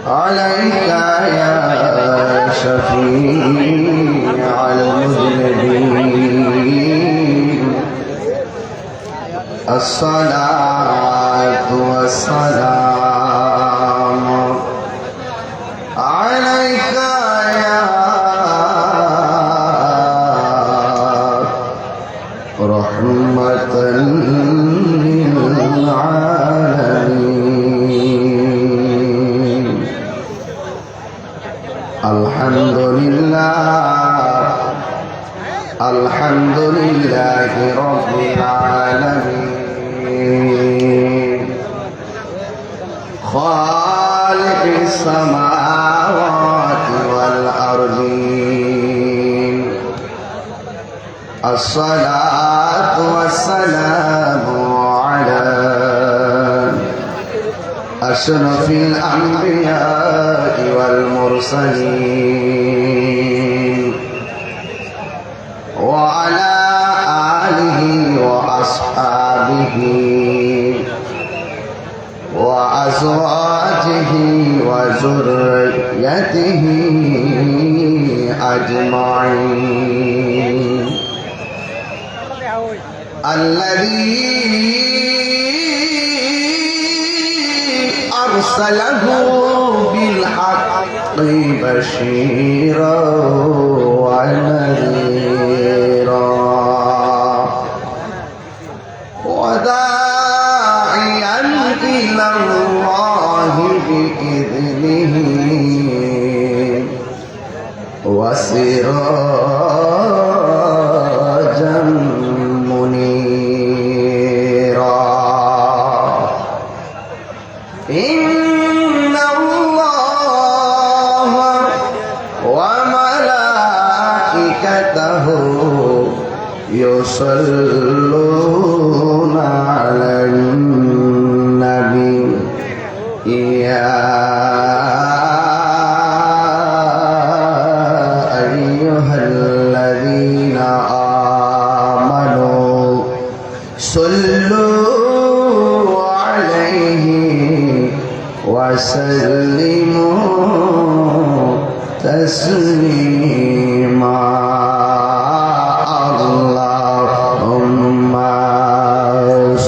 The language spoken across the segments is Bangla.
عليك يا شفيع المذنبين الصلاة والسلام عليك يا رحمة للعالمين. الحمد لله رب العالمين خالق السماوات والأرضين. الصلاة والسلام على أشرف الأنبياء والمرسلين وعلى آله وأصحابه وأزواجه وذريته أجمعين. الذي أرسله بالحق بشيرا ونذيرا وداعيا إلى الله بإذنه وسراجا منيرا. إن الله وملائكته يصلون على النبي يا أيها الذين آمنوا صلوا عليه وسلموا تسليما. اللهم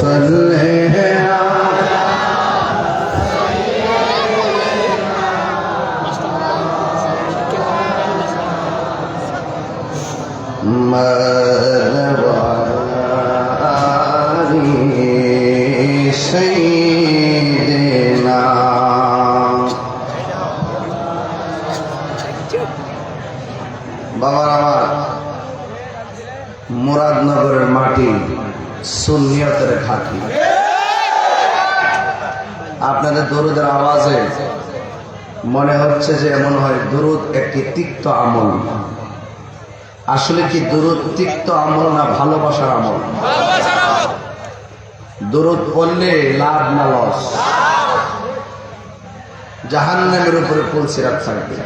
صل سيدنا. বাবার আমার মুরাদনগরের মাটি সুন্নিয়তের ঘাঁটি। আপনাদের দরুদের আওয়াজে মনে হচ্ছে যে এমন হয় দরুদ একটি তিক্ত আমল। আসলে কি দরুদ তিক্ত আমল না ভালোবাসার আমল? দরুদ পড়লে লাভ না লস? জাহান্নামের উপরে পুলসিরাত থাকবে।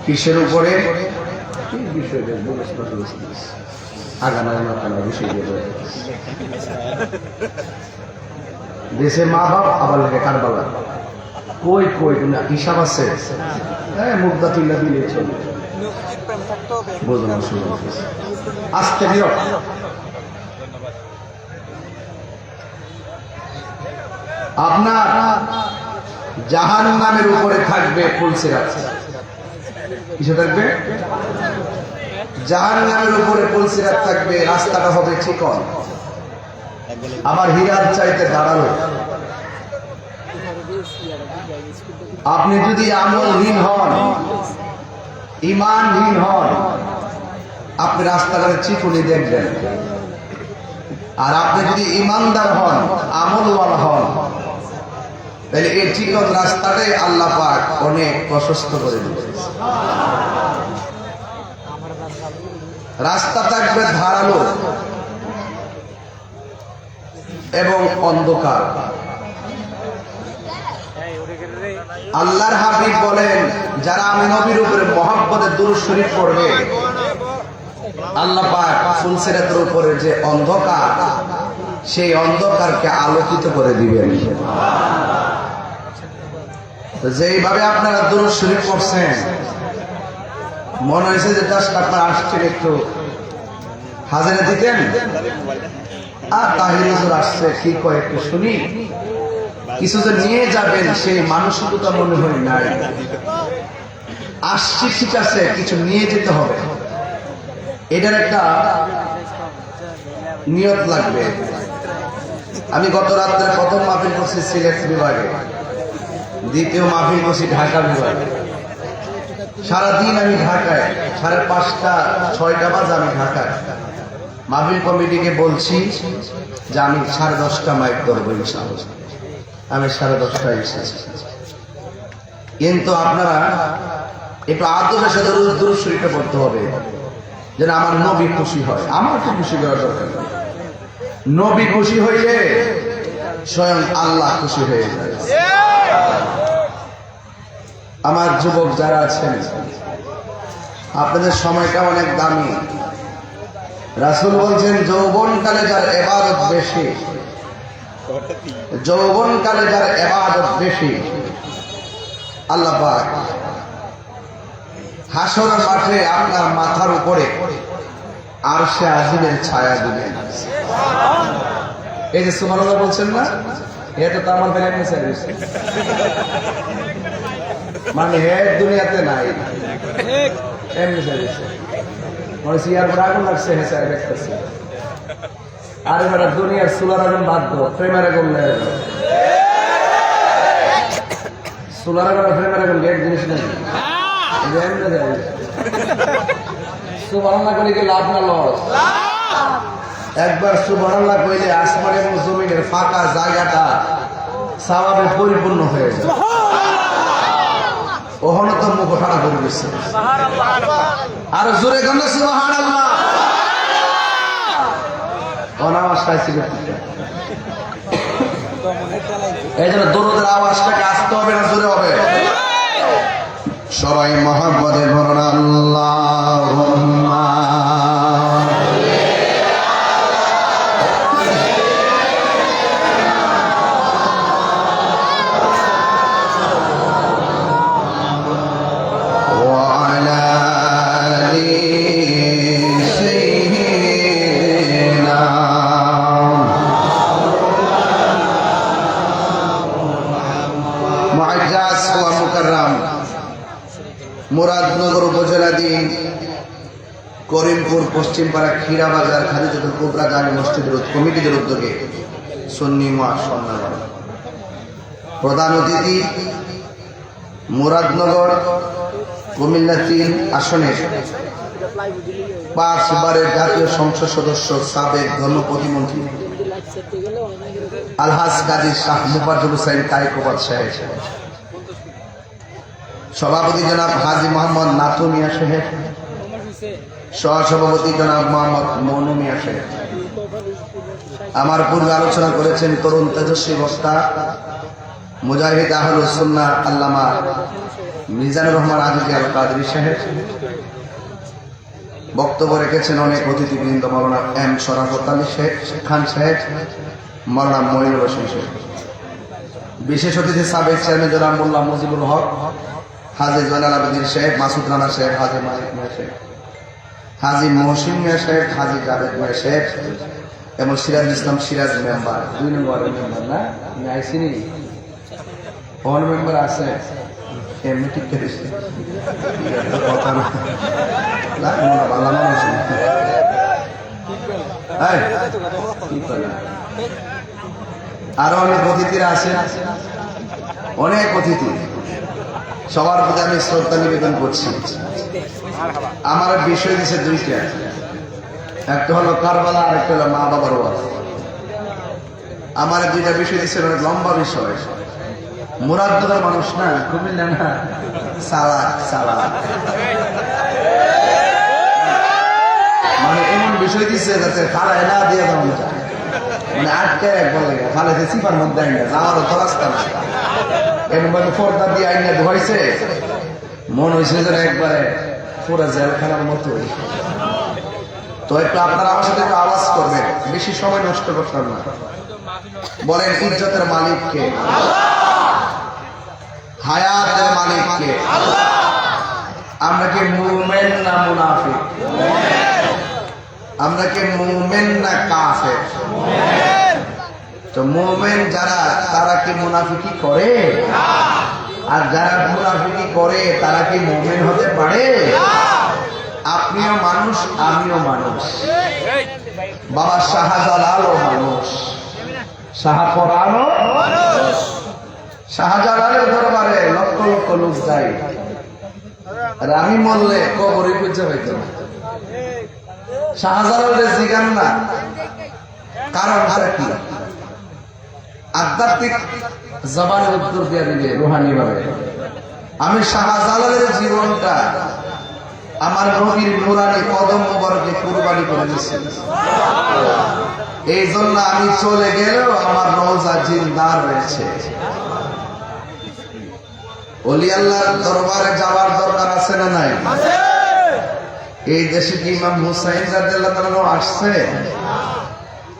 কিসের উপরে? দেশে মা বাপ আবার লাগে কারবালা। কই কই হিসাব আছে? মুগ্ধা তুল্লা দিলে চলে বুঝলাম। আসতে দিও। আপনার জাহান্নামের উপরে থাকবে পুলসিরাত। কিসে থাকবে? জাহান্নামের উপরে পুলসিরাত থাকবে। রাস্তাটা হবে চিকন, আবার হীরার চাইতে দাঁড়ালো। আপনি যদি আমলহীন হন, ঈমানহীন হন, আপনি রাস্তাঘাটে চিকুনি দেখবেন। আর আপনি যদি ঈমানদার হন, আমলওয়ালা হন, তাহলে এই চিকন রাস্তাটাই আল্লাহ পাক অনেক প্রশস্ত করে দিয়েছে। রাস্তা থাকবে ধারালো এবং অন্ধকার। আল্লাহর হাবিব বলেন, যারা আমি নবীর উপরে মহব্বতে দুরূদ শরীফ পড়বে, আল্লাহ পাক ফুলসিরাতের উপরে যে অন্ধকার সেই অন্ধকারকে আলোকিত করে দিবেন। যেইভাবে আপনারা দুরূদ শরীফ পড়ছেন, মনে হয়েছে যে জাস্ট আপনারা আসছেন একটু হাজিরা দিতেন, আর তাহির হুজুর আসছে কি কয় একটু শুনি, কিছু যে নিয়ে যাবেন সেই মানসিকতা মনে হয় নাই। আসছি ঠিক আছে, কিছু নিয়ে যেতে হবে, এটার একটা নিয়ত লাগবে। আমি গত রাত্রে প্রথম মাহফিল করছি সিলেট বিভাগে, দ্বিতীয় মাহফিল করছি ঢাকা বিভাগে। সারাদিন আমি ঢাকায়, 5:30 6টা বাজে আমি ঢাকায়। মাহফিল কমিটিকে বলছি যে আমি 10:30 মাইক ধরবো ইনশাআল্লাহ। আমি 10:30 এসেছি, কিন্তু আপনারা একটু আদবের সাথে দুরূদ শরীফটা পড়তে হবে, যেন আমার নবী খুশি হয়। আমার তো খুশি করার দরকার নেই, নবী খুশি হইলে স্বয়ং আল্লাহ খুশি হয়ে যায়। আমার যুবক যারা আছেন, আপনাদের সময়টা অনেক দামি। রাসূল বলছেন, যৌবনকালে যার ইবাদত বেশি, যৌবনকালে যার ইবাদত বেশি, আল্লাহ পাক হাসরের মাঠে আপনার মাথার উপরে আরশে আজিমের ছায়া দিবেন। এই যে সুবহানাল্লাহ বলছেন না, এটা তো আমার ফেলে নিয়ে চাইছে, মানে হে দুনিয়াতে নাই, এমনি চাইছে মনে সিয়ার পর আগুন লাগছে, হে চাই দেখতেছে। আরে বেটা, দুনিয়ার সুলার আগুন বাদ দো, প্রেমের আগুন নেই। সুলার আগুন প্রেমের আগুন এক জিনিস নেই। সুবহানাল্লাহ কইলে কি লাভ না লস? একবার সুবহানাল্লাহ কইলে আসমান এবং জমিনের ফাঁকা জায়গাটা সওয়াবে পরিপূর্ণ হয়ে যায়। ওখানে তো মুখ ওঠানো করে দিচ্ছে, আর জোরে গান সুবহানাল্লাহ। অনাওয়াজ পাইছিল, এই জন্য দরুদের আওয়াজটাকে আসতে হবে না জোরে হবে। সবাই মহব্বতে বলুন আল্লাহুম্মা ওয়া আলা আলি সাইয়্যিদিনা মুআজ্জাজ ওয়া মুকাররম মুরাদনগর উপজেলাধীন করিমপুর পশ্চিমপাড়া ক্ষীরা বাজার খাদিজাতুল কুবরা জামি মসজিদের কমিটিদের উদ্যোগে সুন্নি মহাসম্মেলন। প্রধান অতিথি মুরাদনগর কুমিল্লা 3 আসনের 5 বারের জাতীয় সংসদ সদস্য, সাবেক ধর্ম প্রতিমন্ত্রী আলহাজ কাজী শাহ মুফাজ্জল হোসেন তাইকোবাদ সাহেব, সভাপতি জনাব হাজী মোহাম্মদ নাথু মিয়া সাহেব, সহসভাপতি জনাব মোহাম্মদ মনু মিয়া সাহেব। আমার পূর্বে আলোচনা করেছেন তরুণ তেজস্বী বক্তা মুজাহিদ আহলুস সুন্নাহ আল্লামা মিজানুর রহমান আজিজি আল কাদরি সাহেব। বক্তব্য রেখেছেন অনেক অতিথিবৃন্দ, মাওলানা এম শরাফত আলী খান সাহেব, মাওলানা মঈনুর হোসেন সাহেব। বিশেষ অতিথি সাবেক চেয়ারম্যান জনাব মোল্লা মুজিবুল হক, হাজী জয়নাল আবেদিন সাহেব, মাসুদ রানা সাহেব, হাজী মালিক মিয়া সাহেব, হাজী মহসিন মিয়া সাহেব, হাজী জাভেদ মিয়া সাহেব এবং সিরাজ ইসলাম সিরাজ মেম্বার 2 নম্বরের মেম্বার না আইসিনি কোন মেম্বার আছে এমনি ঠিক করেছে কথা না ভালো মানুষ আরো অনেক অতিথিরা আছেন, অনেক অতিথি, সবার প্রতি আমি শ্রদ্ধা নিবেদন করছি। আমার বিষয় দিচ্ছে 2টা, একটা হলো কারবালা আর একটা হলো মা বাবার ওয়াজ। আমার 2টা বিষয় দিচ্ছে, অনেক লম্বা বিষয়। মুরাদনগর মানুষ না, কুমিল্লা না, সালাক সালাক, মানে এমন বিষয় দিচ্ছে যাতে ফালাই না দিয়ে দেওয়া যায়, মানে আটকে একবার লাগে ফালাইতে সিফার মধ্যে আইনা যাওয়ারও তো রাস্তা না। এরকম পর্দা দিয়ে আইনা ধোয়াইছে, মন হয়েছে যেন একবারে পুরো জেলখানার মতো। তো একটু আপনারা আমার সাথে একটু আওয়াজ করবেন, বেশি সময় নষ্ট করতাম না। বলেন ইজ্জতের মালিক কে? হায়াতের মালিক কে? আমরা কি মুমিন না মুনাফিক? আমরা কি মুমিন না কাফের? তো মুমিন যারা তারা কি মুনাফিকি করে? আর যারা মুনাফিকি করে তারা কি মুমিন হতে পারে? আপনিও মানুষ, আমিও মানুষ, বাবা শাহজালালও মানুষ, শাহপরানও মানুষ। শাহজালালের দরবারে লক্ষ লক্ষ লোক যায়, আর আমি মরলে কবরে খুঁজে পাইতো না। শাহজালালের জিগান না, কারণটা কি? আধ্যাত্মিক জবানের উত্তর দিয়ে দিলে রুহানি ভাবে। আমি শাহজালালের জীবনটা আমার নবীর নুরানি কদম মোবারকে কুরবানি করে দিচ্ছি। এই জন্য আমি চলে গেলেও আমার রওজা জিন্দা রয়েছে। ওলি আল্লাহর দরবারে যাওয়ার দরকার আছে না নাই? এই দেশে কি ইমাম হুসাইন রাদিয়াল্লাহু তাআলা আসছে?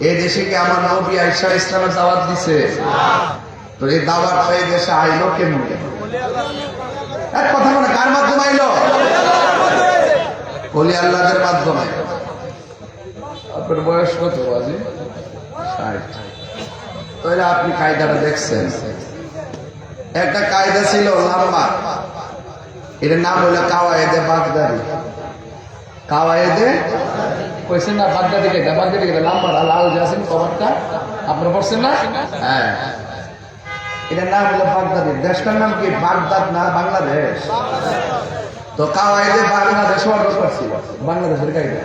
এই দেশে কি আমার নবী আয়েশা ইসলামের দাওয়াত দিছে? তো এই দাওয়াতটা এই দেশে আইলো কেমনে? এক কথা বলে, কার মাধ্যমে আইলো? ওলি আল্লাহদের মাধ্যমে। আপনার বয়স কত বাজে? 60। তাহলে আপনি কায়দাটা দেখছেন। একটা কায়দা ছিল লম্বা, এটার নাম হলো কাওয়ায়েদে বাগদাদি। কাওয়ায়েদে কইছেন না? বাগদাদি কায়দা, বাগদাদি কায়দা লম্বা লাল যে আছেন কভারটা, আপনারা পড়ছেন না? হ্যাঁ, এটার নাম হলো বাগদাদি। দেশটার নাম কি? বাগদাদ না বাংলাদেশ? তো কাওয়ায়েদে বাংলাদেশ অর্ডার করছিল, বাংলাদেশের কায়দা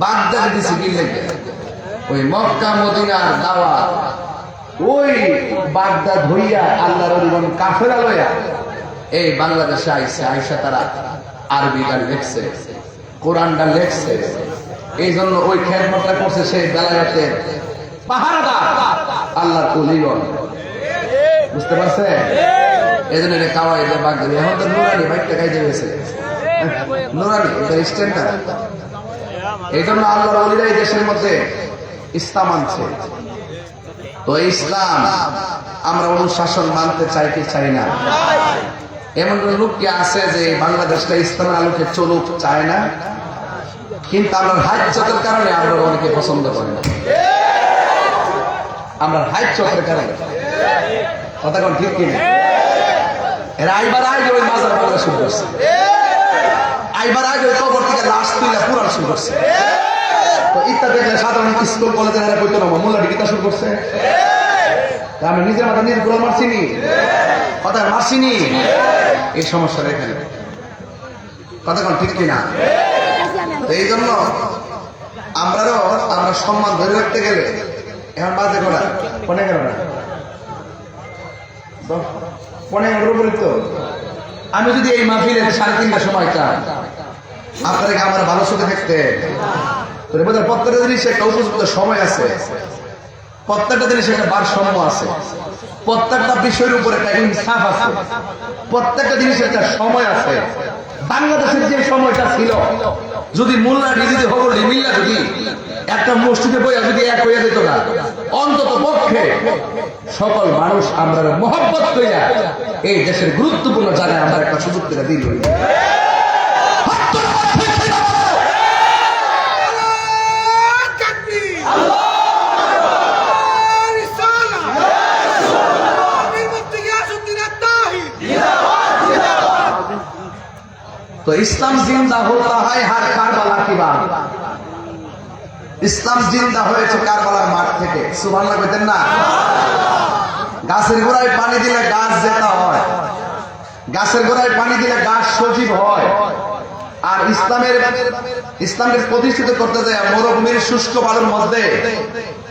বাগদাদি দিছে কি লেগে? ওই মক্কা মদিনার দাওয়াত ওই বাগদাদ হইয়া আল্লাহর ওলিগণ কাফেরা লইয়া এই বাংলাদেশে আইসে। আইসা তারা আরবিটা লেখছে, কোরআনটা লেখছে। এই জন্য ওই খেদমতটা করছে সেই বেলায়েতের পাহারাদার আল্লাহর ওলিগণ। বুঝতে পারছে? এই জন্য এটা কাওয়ায়েদে বাগদাদি। এখন তো নুরানি বাইকটা কাইতে গেছে, নুরানি এটা স্ট্যান্ডার্ড। এই জন্য আল্লাহর ওলিরা এই দেশের মধ্যে ইসলাম আনছে। তো ইসলাম আমরা অনুশাসন মানতে চাই কি চাই না? এমন লোক কি আছে যে বাংলাদেশটা ইসলামের আলোকে চলুক চায় না? কিন্তু আমরা হাজ্জতের কারণে আমরা অনেকে পছন্দ করি না। আমরা হাজ্জতের কারণে, কথা কোন ঠিক কিনা? এরা আইবার আগে ওই মাজার বাংলা শুরু করছে, আইবার আগে ওই কবর থেকে লাশ তুলে পুরাণ শুরু করছে। তো ইত্যা দেখলে সাধারণ স্কুল কলেজের এরা কইতো না মোল্লাটি গীতা শুরু করছে। আমি নিজের মাথা নিজের গোলা মারছিনি, কথা মারছিনি। এই সমস্যাটা এখানে, কথা কোন ঠিক কিনা? এই জন্য আমরা সম্মান ধরে রাখতে গেলে এখন বাজে করা পনে গেল না, পনে বলি তো। আমি যদি এই মাহফিলের 3:30টার সময়টা আপনাদেরকে আমার ভালো চোখে দেখতে, প্রত্যেকটা জিনিস একটা উপযুক্ত সময় আছে, প্রত্যেকটা জিনিস একটা ভারসাম্য আছে, প্রত্যেকটা বিষয়ের উপর একটা ইনসাফ আছে, প্রত্যেকটা জিনিসের একটা সময় আছে। বাংলাদেশের যে সময়টা ছিল, যদি মোল্লাটি যদি হগলি মিল্লা যদি একটা মসজিদে বইয়া যদি এক হইয়া যেত না, অন্তত পক্ষে সকল মানুষ আমরা মহব্বত কইরা এই দেশের গুরুত্বপূর্ণ জায়গায় আমরা একটা সুযোগ করে দিল। तो इस्लाम जिंदा होता है हर কারবালা की बात। ইসলাম জিন্দা হয়েছে কারবালার মাঠ থেকে। সুবহানাল্লাহ কইতেন না? গাছের গোড়ায় পানি দিলে গাছ জেতা হয়, গাছের গোড়ায় পানি দিলে গাছ সজীব হয়। আর ইসলামের প্রতিষ্ঠিত করতে যায় মরুভূমির শুষ্ক বালুর মধ্যে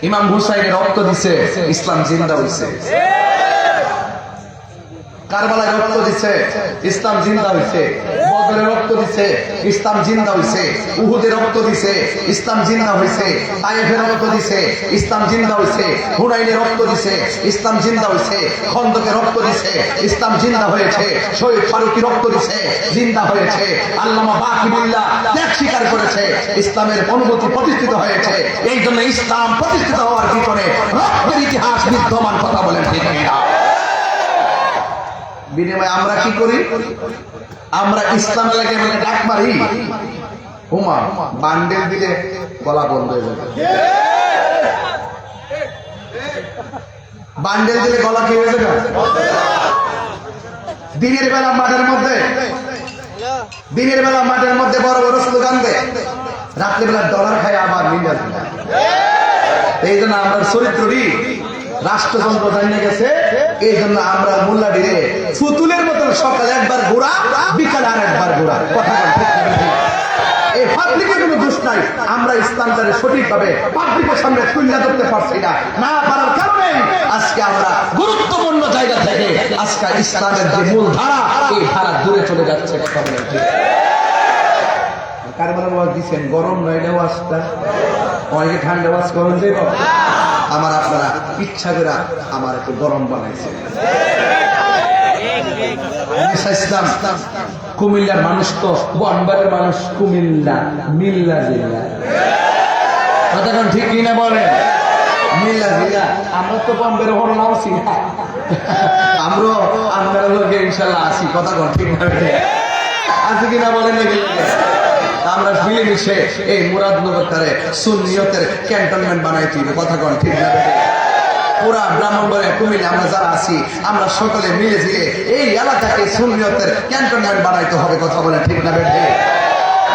ইমাম হুসাইনের রক্ত দিছে, ইসলাম জিন্দা হইছে। কারবালায় রক্ত দিছে, ইসলাম জিন্দা হইছে। বদরে রক্ত দিছে, ইসলাম জিন্দা হইছে। উহুদে রক্ত দিছে, ইসলাম জিন্দা হইছে। তায়েফে রক্ত দিছে, ইসলাম জিন্দা হইছে। হুনাইনে রক্ত দিছে, ইসলাম জিন্দা হইছে। খন্দকে রক্ত দিছে, ইসলাম জিন্দা হয়েছে। শহীদ ফারুকি রক্ত দিছে, জিন্দা হয়েছে। আল্লামা বাকিবুল্লাহ ত্যাগ স্বীকার করেছে, ইসলামের অনুভূতি প্রতিষ্ঠিত হয়েছে। এই জন্য ইসলাম প্রতিষ্ঠিত হওয়ার পিছনে রক্তের ইতিহাস বিদ্যমান, কথা বলেন ঠিক না? বিনিময়ে আমরা কি করি? আমরা ইসলাম এলাকায় মানে ডাক মারি, হুমা বান্ডেল দিলে গলা বন্ধ হয়ে যাবে। বান্ডেল দিলে গলা কি হয়ে যাবে? দিনের বেলা মাঠের মধ্যে বড় বড় স্লোগান দেয়, রাত্রিবেলা ডলার খায় আবার মিলাদ। এই জন্য আমরা চরিত্রই রাষ্ট্রযন্ত্র জানিয়ে গেছে। এই জন্য আমরা মোল্লা দিয়ে ফুতুলের মতন সকালে একবার ঘোরা, বিকালে আর একবার ঘোরা। কথা এই পাবলিকের কোনো দোষ নাই, আমরা ইসলামটারে সঠিকভাবে পাবলিকের সামনে তুলে ধরতে পারছি না। না পারার কারণে আজকে আমরা গুরুত্বপূর্ণ জায়গা থেকে আজকে ইসলামের যে মূল ধারা, এই ধারা দূরে চলে যাচ্ছে। কথা বলেন ঠিক? কারবার ওয়াজ দিচ্ছেন, গরম নয় না ওয়াজটা, অনেকে ঠান্ডা ওয়াজ গরম দেব। আমার আপনারা ইচ্ছা করে আমার একটু গরম বানাইছে। ইসলাম কুমিল্লার মানুষ তো বনবারের মানুষ, কুমিল্লা মিল্লা জিল্লা, কথাক্ষণ ঠিক কিনা বলেন? মিল্লা জিল্লা। আমরা তো বম্বের হরলাম আছি, আমরাও আপনার লোকে ইনশাল্লাহ আছি। কথাক্ষণ ঠিক না আছে কিনা বলেন? আমরা মিলেমিশে এই মুরাদনগরে সুন্নিয়তের ক্যান্টনমেন্ট বানাইতে হবে। কথাক্ষণ ঠিক না? পুরা ব্রাহ্মণবাড়িয়া কুমিল্লা আমরা যারা আছি, আমরা সকলে মিলে ঝিলে এই এলাকাকে সুন্নিয়তের ক্যান্টনমেন্ট বানাইতে হবে। কথা বলে ঠিক না বেঠে?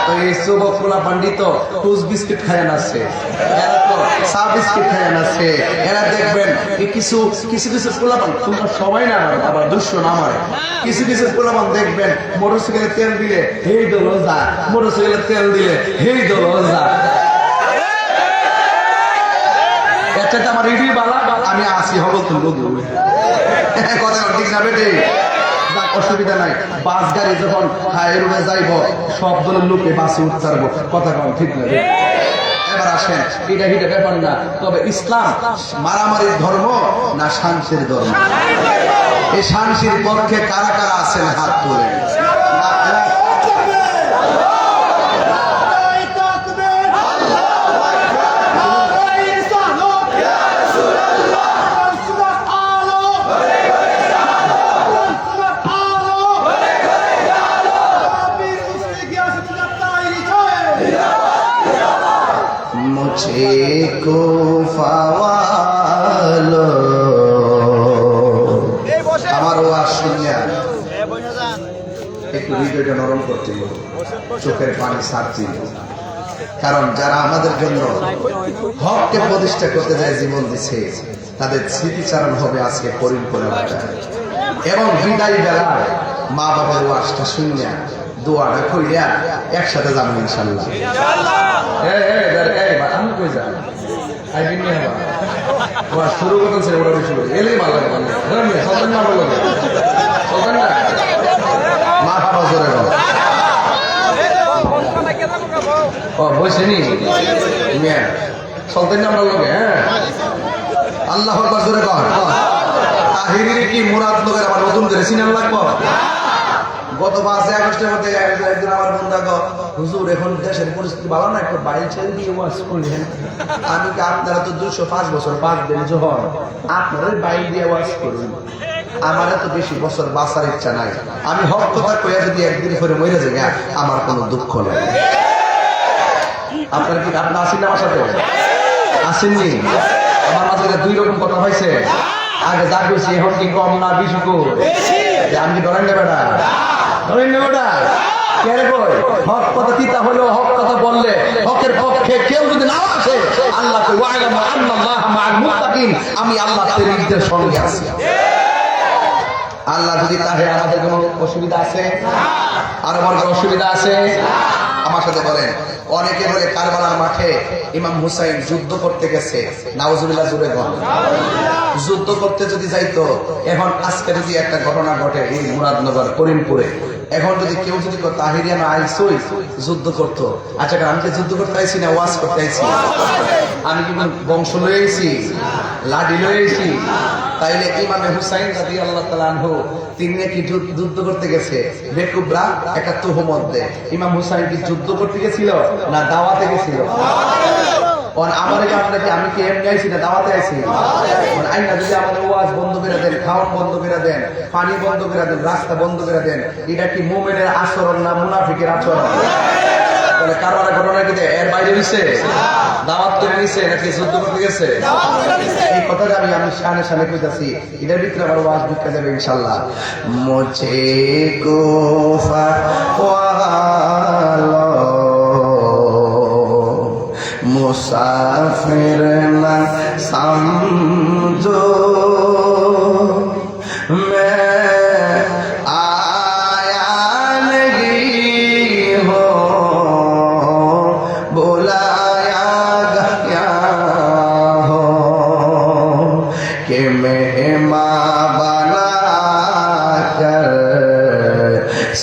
তো এই যুবক পোলা পান্ডিত টুস বিস্কিট খায় আছে, এরা তো চা বিস্কিট খায় আছে। এরা দেখবেন কিছু পোলাপান, তোমরা সবাই না আমার আবার দুঃস্ব না আমার, কিছু পোলাপান দেখবেন মোটরসাইকেলে তেল দিলে হেই দোল যা, মোটরসাইকেলে তেল দিলে হেই দোল যা। আমার রিডিউ বালা, আমি আসি হব তুলবো। কথা ঠিক না বেটে? অসুবিধা নাই, বাস গাড়ি যখন হাই রোডে যাইব সব দলের লোকে বাসে উঠতে পারবো। কথা কম ঠিক না? এবার আসেন, এটা ব্যাপার না। তবে ইসলাম মারামারির ধর্ম না শান্তির ধর্ম? এই শান্তির পক্ষে কারা কারা আছেন হাত তুলে? को फावालो আমার ওয়াজ শুনে একটু হৃদয়টা নরম করতে, চোখের পানি ছাড়তে। কারণ যারা আমাদের জন্য হককে প্রতিষ্ঠা করতে যায়, জীবন দিচ্ছে, তাদের স্মৃতিচারণ হবে আজকে পরিপূর্ণতা। এবং বিদায় বেলায় মা বাবার ওয়াজটা শুনে দোয়াটা কইয়া একসাথে যাবো ইনশাল্লাহ। আমি কই যাব শুরু করতেন ওরা শুরু এলে ভালো লাগে, সন্তান না ভালো লাগে, সন্তান না মা বাবা জোরে বসেনি সন্তান না ভালো লাগে। হ্যাঁ, আল্লাহ জোরে কর। তাহিরির কি মুরাদনগর আবার নতুন করে সিনেমা লাগবো? গত 5 আগস্টের মধ্যে একজন আমার বন্ধা গো, হুজুর এখন দেশের পরিস্থিতি ভালো না, একটু বাইরে ছেড়ে দিয়ে ওয়াজ করলেন। আমি কি আপনারা তো 205 বছর বাঁচবেন, যখন আপনারা বাইরে দিয়ে ওয়াজ করবেন, আমার এত বেশি বছর বাঁচার ইচ্ছা নাই। আমি হক কথা কইয়া যদি একদিন করে মরে যাই, আমার কোনো দুঃখ নেই। আপনার কি আপনার আসেন আমার সাথে? আসেননি? আমার মাঝে 2 রকম কথা হয়েছে। আগে যা কইছি এখন কি কম না বেশি কো? আমি কি ডরেন না বেটা? ধরেন না বেটা? কেন কই হক কথা তিতা হলো, হক কথা বললে হকের পক্ষে কেউ যদি না আসে, আল্লাহ কই ওয়া'লামু আন্নাল্লাহা মা'আল মুত্তাকিন, আমি আল্লাহ প্রেরিতদের সঙ্গে আছি। আল্লাহ যদি তাহে আমাদের কোনো অসুবিধা আছে? আর আমার কোনো অসুবিধা আছে? আমার সাথে বলেন। অনেকে বলে কারবালার মাঠে ইমাম হুসাইন যুদ্ধ করতে গেছে, নাউজুবিল্লাহ জুড়ে বল। যুদ্ধ করতে যদি যাইতো, এখন আজকে যদি একটা ঘটনা ঘটে এই মুরাদনগর করিমপুরে, এখন যদি কেউ যদি তাহিরিয়ান আইসই যুদ্ধ করতো, আচ্ছা আমি কি যুদ্ধ করতে আইছি না ওয়াজ করতে আইছি? আমি কি বংশ লয়ে আইছি, লাডি লয়ে আইছি? তাইলে ইমামে হুসাইন রাদিয়াল্লাহু তাআলা আনহু তিনি কি যুদ্ধ করতে গেছে? বেকুবরা একটা তুহমত দেয়, ইমাম হুসাইন কি যুদ্ধ করতে গেছিল না দাওয়াতে গেছিল? আমার আপনাকে আমি কি এমনি আইছি না দাওয়াতে আইছি? আইনা যদি আমাদের ওয়াজ বন্ধ করে দেন, খাওয়ান বন্ধ করে দেন, পানি বন্ধ করে দেন, রাস্তা বন্ধ করে দেন, এটা কি মুমিনের আচরণ না মুনাফিকের আচরণ? তাহলে কারো ঘটনা কি এর বাইরে হইছে? দাওয়াত করে নিছে নাকি যুদ্ধ করতে গেছে? এই কথাটা আমি শানে শানে কইতাছি, এটার ভিতরে আমার ওয়াজ ঢুকে যাবে ইনশাআল্লাহ। মুঝে কুফা ওয়ালো मुसाफिर न समझो मैं आया नहीं हो बुलाया गया हो कि मेहमान बना कर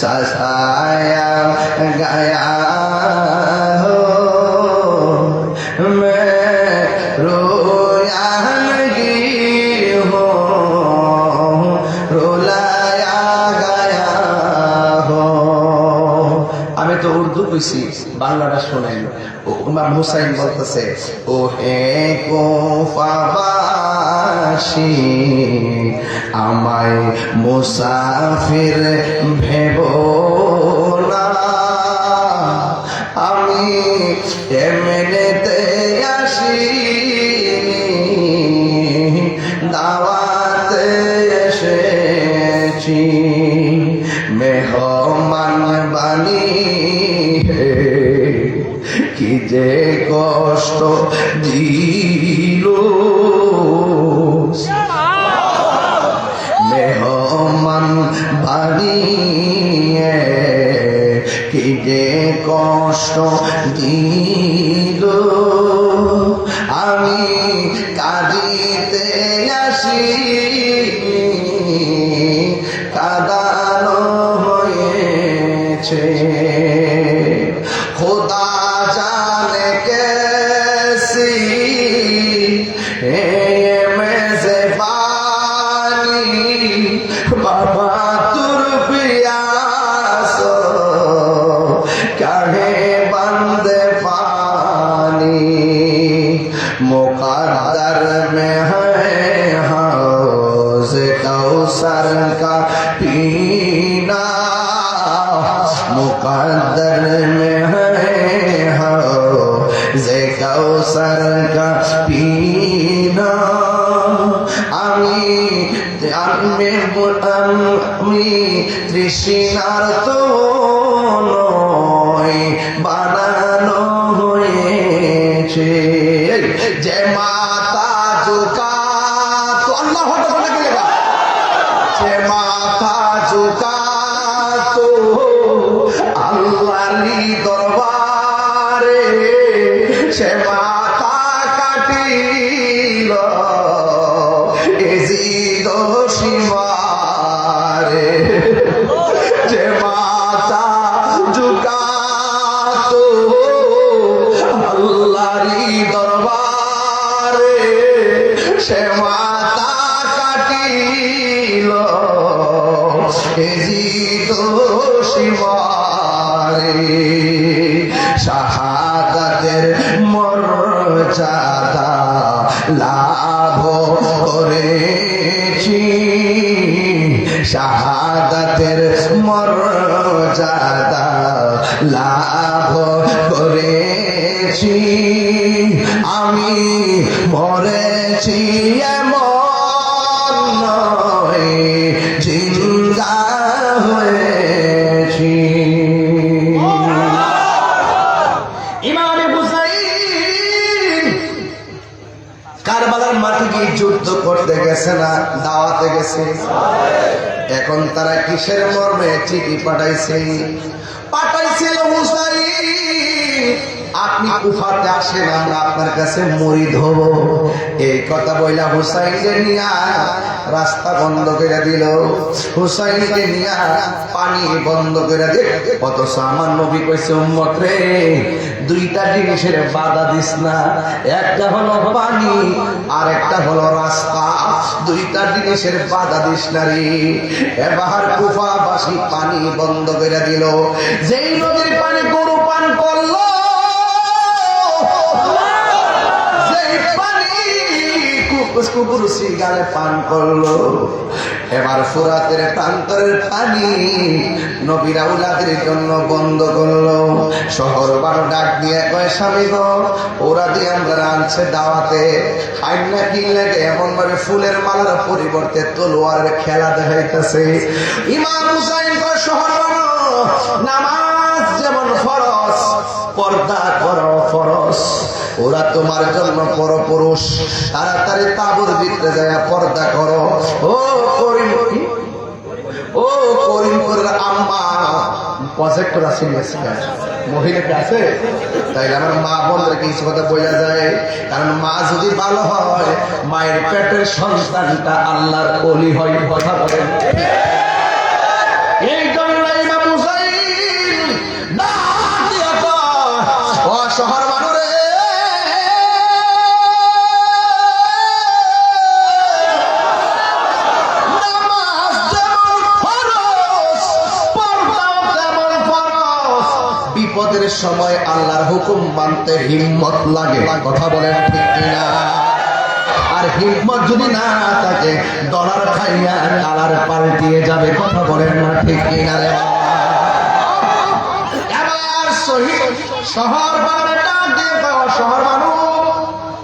सजाया गया বাংলাটা শোনেন। ইমাম হুসাইন বলতেছে, ও হে কুফাবাসী আমায় মুসাফির ভেবো না, আমি এমনিতে আসি দাওয়াতে এসেছি, মেহমান বানি কি যে কষ্ট দিল, মেহমান বানিয়ে কি যে কষ্ট দিল, আমি কাঁদিতে আসি কাঁদানো হয়েছে, খোদা জানে कैसी मेज़बानी बाबा तुर पियासो काहे बंदे पानी, मुक़द्दर में है हौज़ कौसर का पीना, मुक़द्दर में है যে কাউসার কা পিনা, আমি তৃষ্ণার তো নয় বানানো হয়েছে, যে মাতা ঝুঁকা তো আল্লাহ যে মাথা ঝুঁকা তো আল্লাহরই দরবারে, সে মাথা কাটিল এজিদ সীমারে, যে মাথা ঝুঁকাত আল্লাহরই দরবারে, সে মাথা কাটিল এজিদ সীমারে, শাহাদাতের মর্যাদা লাভ করেছি, শাহাদাতের মর্যাদা লাভ করেছি, আমি মরেছি এমন নয় জিন্দা হয়েছি। কারবালার মাটি গিয়ে যুদ্ধ করতে গেছে না দাওয়াতে গেছে? এখন তারা কিসের মর্মে চিঠি পাঠাইছে? পাঠাইছিল হুসাইন আপনি কুফাতে আসেন, আমরা আপনার কাছে মরিদ হব। এই কথা বইলা হুসাইনকে নিয়া রাস্তা বন্ধ করে দিল, হুসাইনকে নিয়া পানি বন্ধ করে দিল। অথচ আমার নবী কইছে, উম্মত রে, দুইটা জিনিসের বাধা দিস না, একটা হলো পানি আর একটা হলো রাস্তা, দুইটা জিনিসের বাধা দিস না রে। এবার কুফাবাসী পানি বন্ধ করে দিল। যেই নদীর পানি গরু পান করলো, যেই পানি কুকুর সিগারে পান করলো, এবার ফুরাতের প্রান্তরের পানি নবীর আউলাদের জন্য বন্ধ করলো। শহর বারো ডাক দিয়ে কয়, স্বামী গো, ওরা দিয়ে আমরা আনছে দাওয়াতে, আইনা কিনলে এমন ভাবে ফুলের মালার পরিবর্তে তলোয়ারের খেলা দেখাইতেছে। ইমাম হুসাইন কয়, শহর বারো, নামাজ যেমন ফরজ, পর্দা করো ফরজ, ওরা তোমার জন্য পরপুরুষ, তাড়াতাড়ি তাবুর ভিতরে যায় পর্দা করো। ও করিম, ও করিমপুরের আম্মা প্রজেক্টর আছে, মহিলাকে আছে, তাই আমার মা বোনদের কিছু কথা বোঝা যায়। কারণ মা যদি ভালো হয়, মায়ের পেটের সন্তানটা আল্লাহর ওলি হয়। কথা বলেন, এই জন্য ইমাম হুসাইন ও শহর মানুরে, নামাজ যেমন ফরজ, পর্দাও তেমন ফরজ, বিপদের সময় আল্লাহর হুকুম মানতে হিম্মত লাগে। কথা বলেন ঠিক কিনা? আর হিম্মত যদি না থাকে, ডলার খাইয়া কালার পাল্টিয়ে যাবে। কথা বলেন না ঠিক কিনা রে? এবার শহর শহর মানুষ,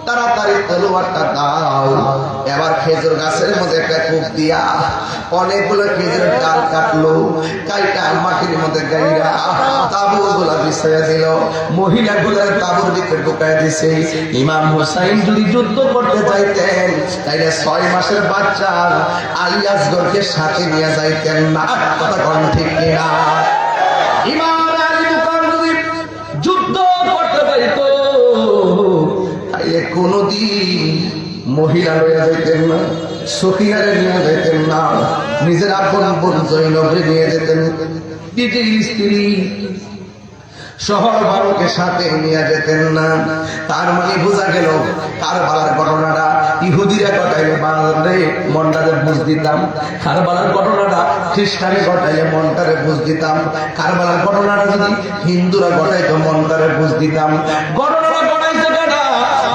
তাড়াতাড়ি তলোয়ারটা দাও। এবার খেজুর গাছের মধ্যে একটা কূপ দিয়া অনেকগুলো খেজুরের ডাল কাটলো, কাইটা মাটির মধ্যে গাইরা তাবু গুলা বিছাইয়া দিল, মহিলাগুলার তাবুর ভিতরে ঢুকাই দিছে। ইমাম হুসাইন যদি যুদ্ধ করতে চাইতেন, তাইলে 6 মাসের বাচ্চা আলী আসগরকে সাথে নিয়ে যাইতেন না। কথা কোন ঠিক কিনা? ইমাম আলী মুকাম যদি যুদ্ধ করতে চাইতো, তাইলে কোনদিন মহিলা লইয়া যাইতেন না, সখিয়ারে নিয়ে যাইতেন না, নিজের আপন বোন জৈনবরে নিয়ে যেতেন, নিজের স্ত্রী শহর বারোকে সাথে নিয়ে যেতেন না। তার মানে বোঝা গেল কারবালার ঘটনাটা ইহুদিরা ঘটাইলে বাংলাদেশে মনটারে বুঝ দিতাম, কারবালার ঘটনাটা খ্রিস্টানে ঘটাইলে মনটারে বুঝ দিতাম, কারবালার ঘটনাটা যদি হিন্দুরা ঘটাইতো মনটারে বুঝ দিতাম। ঘটনাটা ঘটাইছে কেনা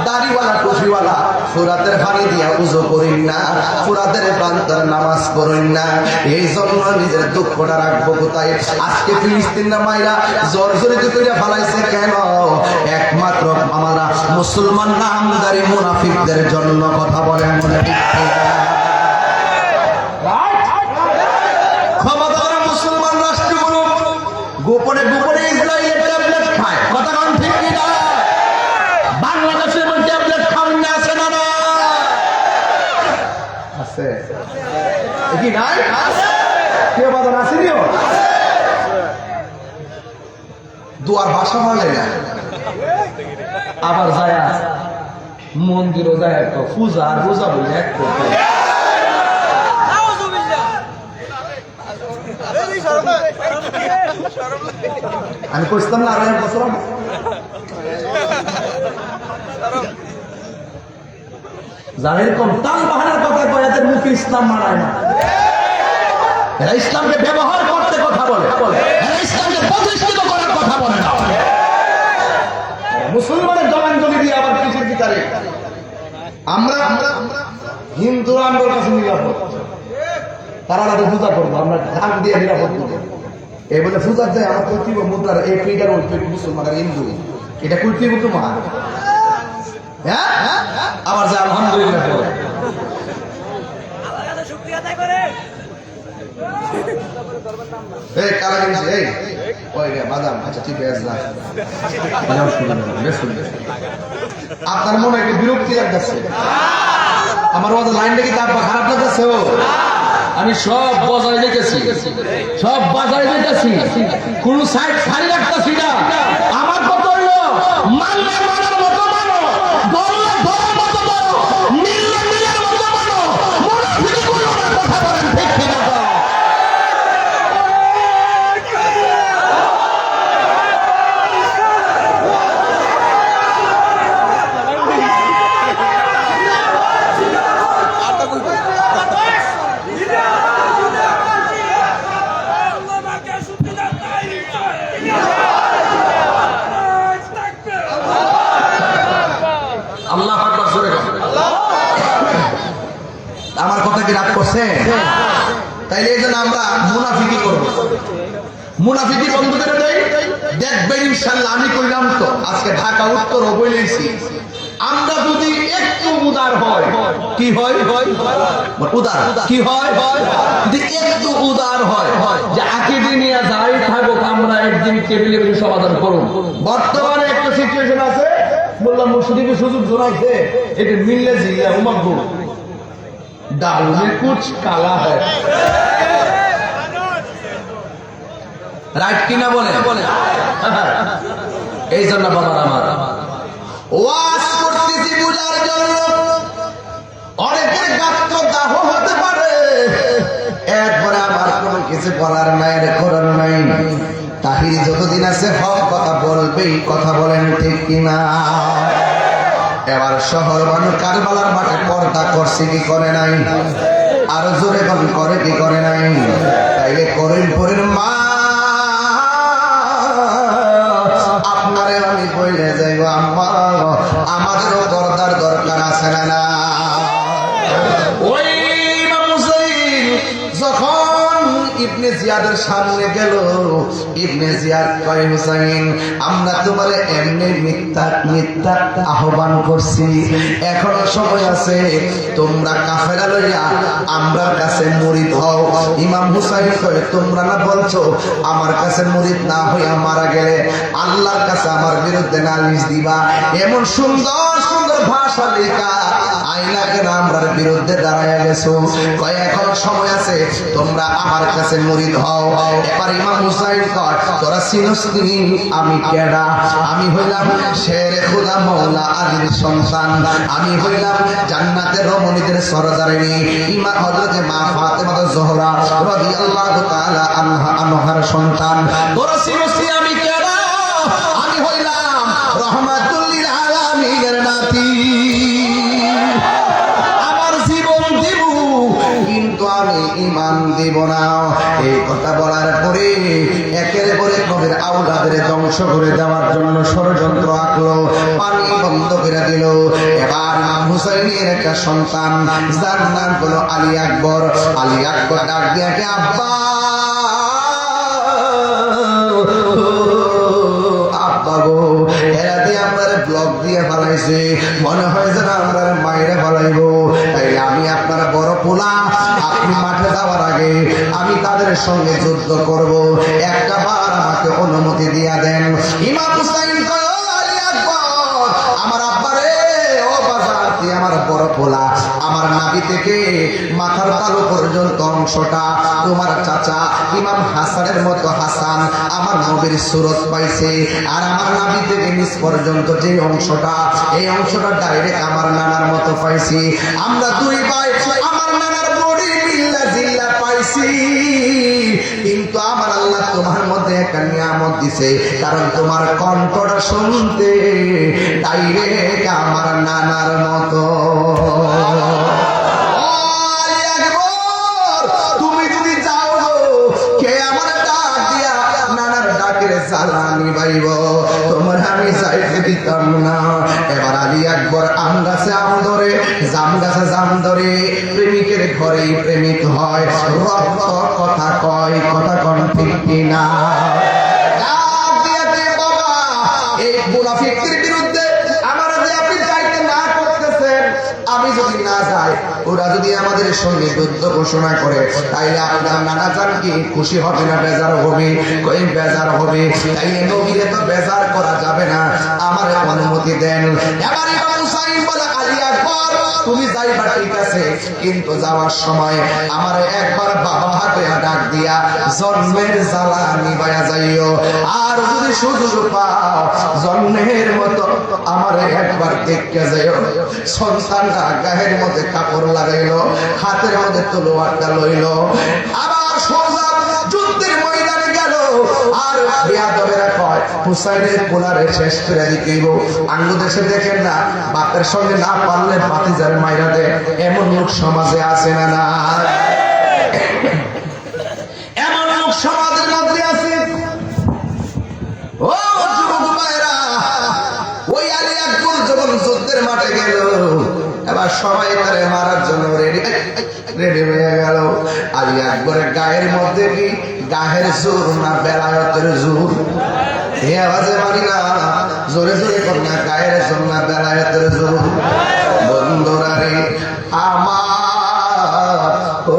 দাড়িওয়ালা টুপিওয়ালা, ফুরাতের পানি দিয়া উজু করিন না, ফুরাতের প্রান্তর নামাজ পড়েন না। এই জন্য নিজের দুঃখটা রাখবো কোথায়? আজকে ফিলিস্তিনরা মাইরা জর্জরিত করে ফেলাইছে কেন? একমাত্র আমরা মুসলমান নামদারি মুনাফিকদের জন্য। কথা বলেন মনে ক্ষমতারা মুসলমান রাষ্ট্রগুলো গোপনে গোপনে ইসরায়েলের ট্যাবলেট খায়। কথা কোন ঠিক কিনা? বাংলাদেশের মধ্যে ট্যাবলেট খাওয়ান না, আছে না? আছে কি নাই? কেউ বাজার আসেনিও, দুয়ার বাসা ভালো না, আবার যায় মন্দিরও যায় একটা পূজা আর পূজা বলে এক আমি করছিলাম না। আড়াই বছর যারা এরকম টাল বাহানার কথা কয়, এদের মুখে ইসলাম মানায় না। এরা ইসলামকে ব্যবহার করতে কথা বলে, এরা ইসলামকে প্রতিষ্ঠিত করার কথা বলে না। মুসলমানের জবানজলি দিয়ে আবার কিসের বিচারে আমরা হিন্দু আমার কাছে নিরাপদ, তারা আমাদের পূজা করবো, আমরা ধান দিয়ে নিরাপদ করবো। এই বলে পূজার দেয় আমার কর্তৃপ মুদ্রার এই পিটার ওই মুসলমানের হিন্দু, এটা কর্তৃপ তোমার। হ্যাঁ, আবার যে আলহামদুলিল্লাহ কালা জিনিস বাদাম। আচ্ছা ঠিক আছে, আপনার মনে একটু বিরক্তি লাগতেছে, আমার লাইন দেখি তার খারাপ লাগতেছে। আমি সব বাজারে দেখেছি, সব বাজারে দেখেছি, কোন সাইড খালি রাখতেছি না। আমার কত হইল মানলে মানার মতো মানো, ধরলে ধরার মতো ধরো, মিললে মিলের মতো মানো, মুনাফিকি করো না। কথা বলেন ঠিক কিনা? আল্লাহ আকবার জোরে বলেন। আমার কথা কি রাগ করছে? তাইলে এই জন্য আমরা মুনাফিকি করব। মুনাফিকি বন্ধ করে দেই, দেখবেন ইনশাআল্লাহ। আমি কইলাম তো আজকে ঢাকা উত্তর বলেছি, আমরা যদি একটু উদার হয়, কি হয়? উদার কি হয়? যদি একটু উদার হয়, যে আকিদে নিয়ে যাই থাকুক, আমরা একদিন টেবিলে বসে সমাধান করুন। বর্তমানে একটা সিচুয়েশন আছে, বললাম মুর্শিদিকে সুযোগ জোনাইছে, এটা মিললে জিয়া উমার গো ডাল মে কুছ কালা হয়। রাইট কিনা বলে? এই জন্য বাবার আমার ওয়াজ করতেছি বুঝার জন্য। অনেকের গাত্র দাহ হতে পারে, এরপরে আমার কোনো কিছু বলার নাই, করার নাই। তাহিরি যতদিন আছে হক কথা বলবেই, কথা বলেন ঠিক কিনা? এবার শহর মানুষ কারবালার মাঠে পর্দা করছে কি করে নাই? আরো জোরে করে কি করে নাই? তাইলে করিমপুরের মা আপনারে আমি বলে যাইব, আম্মা আমাদেরও পর্দার দরকার আছে না? ওই ইমাম হুসাইন যখন ইবনে জিয়াদের সামনে গেল, ইবনে জিয়াদ কয়, হুসাইন আমরা তোমার এমনি মিথ্যা আহ্বান করছি, এখনো সময় আছে, তোমরা কাফেরা লইয়া আমরার কাছে মুরিদ হও। ইমাম হুসাইন কয়, তোমরা না বলছো আমার কাছে মুরিদ না হইয়া মারা গেলে আল্লাহর কাছে আমার বিরুদ্ধে নালিশ দিবা, এমন সুন্দর সুন্দর ভাষা লেখা আইনা কেন আমরার বিরুদ্ধে দাঁড়াইয়া গেছো? কয় এখন সময় আছে, তোমরা আমার কাছে মুরিদ হও। এবার ইমাম হুসাইন কয়, তোরা চিনস নি আমি কেডা? আমি হইলাম শেরে খোদা মওলা আলীর সন্তান, আমি হইলাম জান্নাতের রমণীদের সরদারিনী ইমাম হযরতে মা ফাতেমা জোহরা রাদিয়াল্লাহু তাআলা আনহার সন্তান। তোরা চিনস নি আমি কেডা? আমি হইলাম রহমাতুল লিল আলামিনের নাতি। আমি ঈমান দিব না। এই কথা বলার পরে একের পরে নবীর আওলাদের ধ্বংস করে দেওয়ার জন্য ষড়যন্ত্র আঁকলো, পানি বন্ধ করে দিল। এবার ইমাম হুসাইনের একটা সন্তান, যার নাম হলো আলী আকবর। আলী আকবর ডাক দিয়ে, আব্বা আব্বা গো, এরা দিয়ে আমার ব্লক দিয়ে ফেলাইছে, মনে হয় যেন আমরা মাইরে ফেলাইবো। তাইলে আমি আপনার বড় পোলা, আপনি মাঠে যাওয়ার আগে আমি তাদের সঙ্গে যুদ্ধ করব, একটা বার আমাকে অনুমতি দিয়া দেন। ইমাম হুসাইন কয়, আলী আকবর আমার আব্বারে, ও বাজার দিয়ে আমার বড় পোলা, আমার নাভি থেকে মাথার তালু পর্যন্ত অংশটা তোমার চাচা ইমাম হাসানের মতো হাসান আমার নবীর সুরত পাইছে, আর আমার নাভি থেকে নিচ পর্যন্ত যে অংশটা, এই অংশটা ডাইরেক্ট আমার নানার মতো পাইছি। আমরা দুই ভাই আমার নানার বডি মিল্লা জিল্লা পাইছি, কিন্তু আমার আল্লাহ তোমার মধ্যে একটা নিয়ামত দিছে, কারণ তোমার কণ্ঠটা শুনতে ডাইরেক্ট আমার নানার মতো। তুমি যদি যাও কে আমার ডাক দিয়া নানার ডাকের জ্বালানি পাইব, তোমার আমি যাইতে দিতাম না। এবার আলী আকবর আম গাছে আম ধরে, জাম গাছে জাম ধরে, প্রেমিকের ঘরেই প্রেমিক হয়, রক্ত কথা কয়, কথা কন ঠিক কিনা? এই মুনাফিকদের বিরুদ্ধে আমার যে আপনি চাইতে না করতেছেন, আমি যদি না যাই, ওরা যদি আমাদের সঙ্গে যুদ্ধ ঘোষণা করে, তাইলে আপনার নানা জান কি খুশি হবে না বেজার হবে? কই বেজার হবে। তাইলে নবীরে তো বেজার করা যাবে না, আমার অনুমতি দেন। এবার ইমাম হুসাইন বলে, আলী আকবর তুমি যাইবা ঠিক আছে, কিন্তু যাওয়ার সময় আমার একবার বাবা হাতে ডাক দিয়া জন্মের জ্বালা নিবায়া যাইও। আর যদি সুযোগ পাও জন্মের মতো আমার একবার দেখতে যাইও। সন্তানরা গায়ের মধ্যে কাপড় লাগাইলো, হাতের মধ্যে তলোয়ারটা লইল, আবার সোজা যুদ্ধের ময়দানে গেল। আর বেয়াদবেরা কয় হুসাইনের পোলারে শেষ করে দিতেইব। আঙ্গু দেশে দেখেন না, বাপের সঙ্গে না পারলে ভাতিজার মাইরা দেয়, এমন লোক সমাজে আছে না? না, এমন লোক সমাজের মধ্যে আছে। ও যুবক ভাইরা, ওই আলী আকবর যখন যুদ্ধের মাঠে গেল, এবার সবাই তারে মারার জন্য রেডি হয়ে গেল। আলী আকবরের গায়ের মধ্যে কি গায়ের জোর না বেলায়তের জোর? এ আওয়াজে মারি না, জোরে জোরে কর না, গায়ের জোর না বেলায়তের জোর? বন্ধুরা রে আমার, ও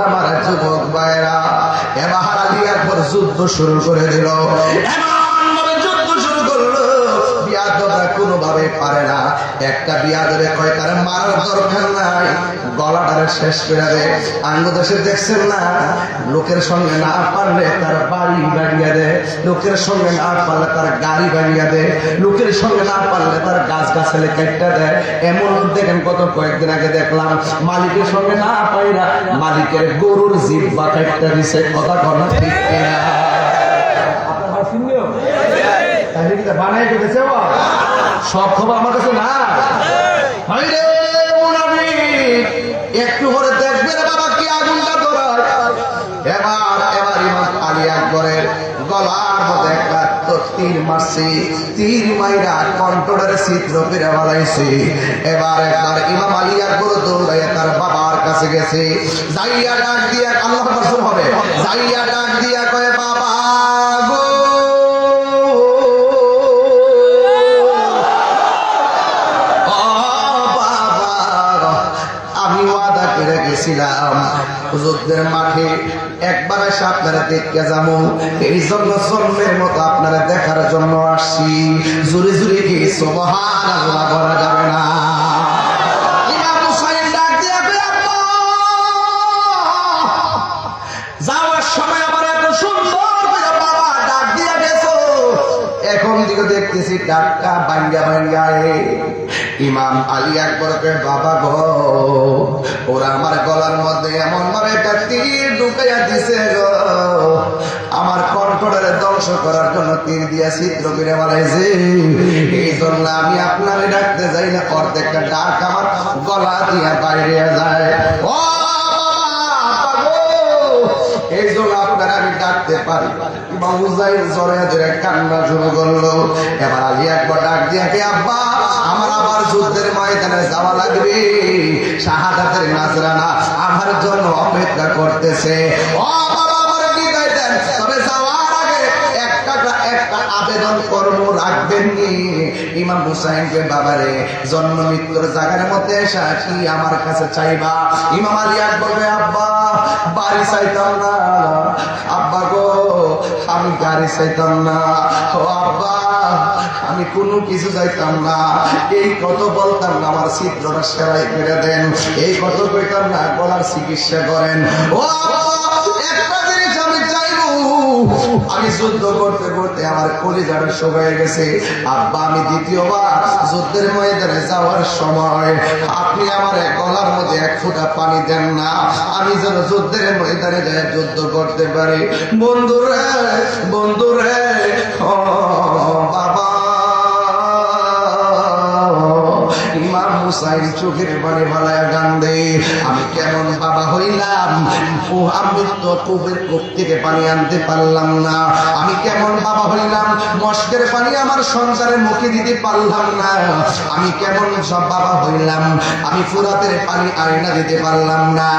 আমার যুবক ভাইরা, এবার আলী আকবর যুদ্ধ শুরু করে দিল। কোনোভাবে পারে না। একটা বিয়াদরে কয় তার মারার দরকার নাই, গলাটারে শেষ করে দেয়। আঙ্গদেশে দেখছেন না, লোকের সঙ্গে না পারলে তার বাড়ি ভাঙিয়ে দেয়, লোকের সঙ্গে না পারলে তার গাড়ি ভাঙিয়ে দেয়, লোকের সঙ্গে না পারলে তার গাছ গাছালে কেটে দেয়। এমন দেখেন, কত কয়েকদিন আগে দেখলাম মালিকের সঙ্গে না পাইরা মালিকের গরুর জিহ্বা কেটে দিছে। কথা কথা ঠিক কিনা? বানাই দিতেছে সব খবর আমার কাছে না। একটু করে দেখবেন বাবা কি আগুনটা ধরায়। এবার ইমাম আলী আকবরের গলার মধ্যে একটা তীর মারছে, তীর মাইরা কণ্ঠটার ছিদ্র করে বানাইছে। এবার ইমাম আলী আকবর দৌড়াইয়া তার বাবার কাছে গেছে, যাইয়া ডাক দিয়া, আল্লাহ রাসূল হবে, যাইয়া ডাক দিয়া কয়, বাবা গো, যুদ্ধের মাঠে একবার এসে আপনারা দেখতে যাবো, এই জন্য জন্মের মতো আপনারা দেখার জন্য আসছি। জোরে জোরে কি সুবহানাল্লাহ বলা যাবে না? ইমাম হুসাইন ডাক দিয়ে যাওয়ার সময় আমার এত সুন্দর করে বাবা ডাক দিয়ে গেছো, এখন দিকে দেখতেছি ডাক্কা ভাঙ্গা ভাঙ্গা। ইমাম আলী আকবরকে বাবা গো, ওরা আমার গলার মধ্যে এমন ভাবে একটা তীর ঢুকাইয়া দিছে গো, আমার কণ্ঠটারে ধ্বংস করার জন্য তীর দিয়া ছিদ্র করে বানাইছে। এই জন্য আমি আপনারে ডাকতে যাই না, অর্ধেকটা ডাক আমার গলা দিয়া বাইরে যায়। ও এই জন্য আপনারা আমি ডাকতে পারি। ইমাম হুসাইন জোরে জোরে কান্না শুরু করলো। এবার আলী আকবর ডাক দিয়া কে, আব্বা আমার আবার যুদ্ধের ময়দানে যাওয়া লাগবে, শাহাদাতের নাজরানা আমার জন্য অপেক্ষা করতেছে। ও বাবা, আমার বিদায় দেন, তবে যাওয়ার আগে একটা আবেদন কর্ম রাখবেন নি। ইমাম হুসাইনকে, বাবারে জন্ম মৃত্যুর জায়গার মধ্যে এসে কি আমার কাছে চাইবা? ইমাম আলী আকবর, আব্বা বাড়ি চাইতাম না, আব্বা গো আমি গাড়ি চাইতাম না, ও আব্বা আমি কোনো কিছু চাইতাম না, এই কত বলতাম না আমার ছিদ্রটা সেলাই করে দেন, এই কত কইতাম না গলার চিকিৎসা করেন। ও একটা জিনিস আমি চাইবো, আমি যুদ্ধ করতে করতে আমার কলিজাটা শুকিয়ে গেছে, আব্বা আমি দ্বিতীয়বার যুদ্ধের ময়দানে যাওয়ার সময় আপনি আমার গলার মধ্যে এক ফোঁটা পানি দেন না, আমি যেন যুদ্ধের ময়দানে যাই যুদ্ধ করতে পারি। বন্ধুরে বন্ধুরে, ও বাবা, ইমাম হুসাইন চোখের পানি ফালায়া কান্দে, আমি কেমন বাবা হইলাম, ও আমি তো কূপের কূপ থেকে পানি আনতে পারলাম না, আমি কেমন বাবা হইলাম, মস্কের পানি আমার সন্তানের মুখে দিতে পারলাম না, আমি কেমন সব বাবা হইলাম, আমি ফুরাতের পানি আয়না দিতে পারলাম না।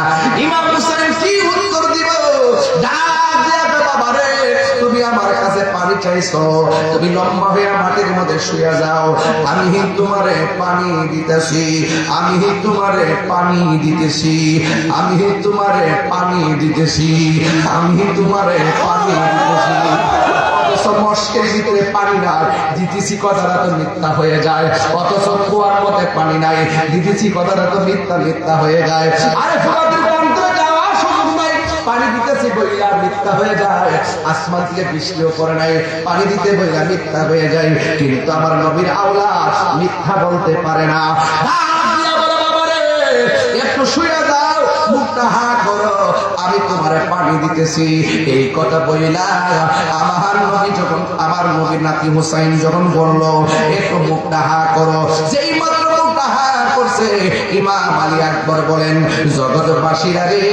ইমাম হুসাইন কি উত্তর দিব? ডাক দিয়া, বাবা রে তুমি আমার কাছে পানি চাইছো, তুমি লম্বা হয়ে মাটির মধ্যে শুয়ে যাও, আমি তোমারে পানি দিতেছি, আমি তোমারে পানি দিতেছি, আমি তোমারে পানি দিতেছি, আমি তোমারে পানি দিতেছি। মস্কের ভিতরে পানি নাই, দিতেছি কথাটা তো মিথ্যা হয়ে যায়, অথচ কুয়ার মধ্যে পানি নাই, দিতেছি কথাটা তো মিথ্যা মিথ্যা হয়ে যায়। আরে ফুরাতের প্রান্তরে যাওয়ার সুযোগ নাই, পানি দিতেছি বইলা মিথ্যা হয়ে যায়, আসমান থেকে বৃষ্টিও পড়ে নাই, পানি দিতে বইলা মিথ্যা হয়ে যায়, কিন্তু আমার নবীর আওলাদ মিথ্যা বলতে পারে না। একটু শুয়ে দাও, মুখটা হা করো, আমি তোমারে পানি দিতেছি। এই কথা বইলা আমার নবী যখন, আমার নবীর নাতি হুসাইন যখন বললো একটু মুখটা হা করো, যেই মাত্র মুখটা হা করছে, ইমাম আলী আকবর বলেন, জগৎবাসীরা রে,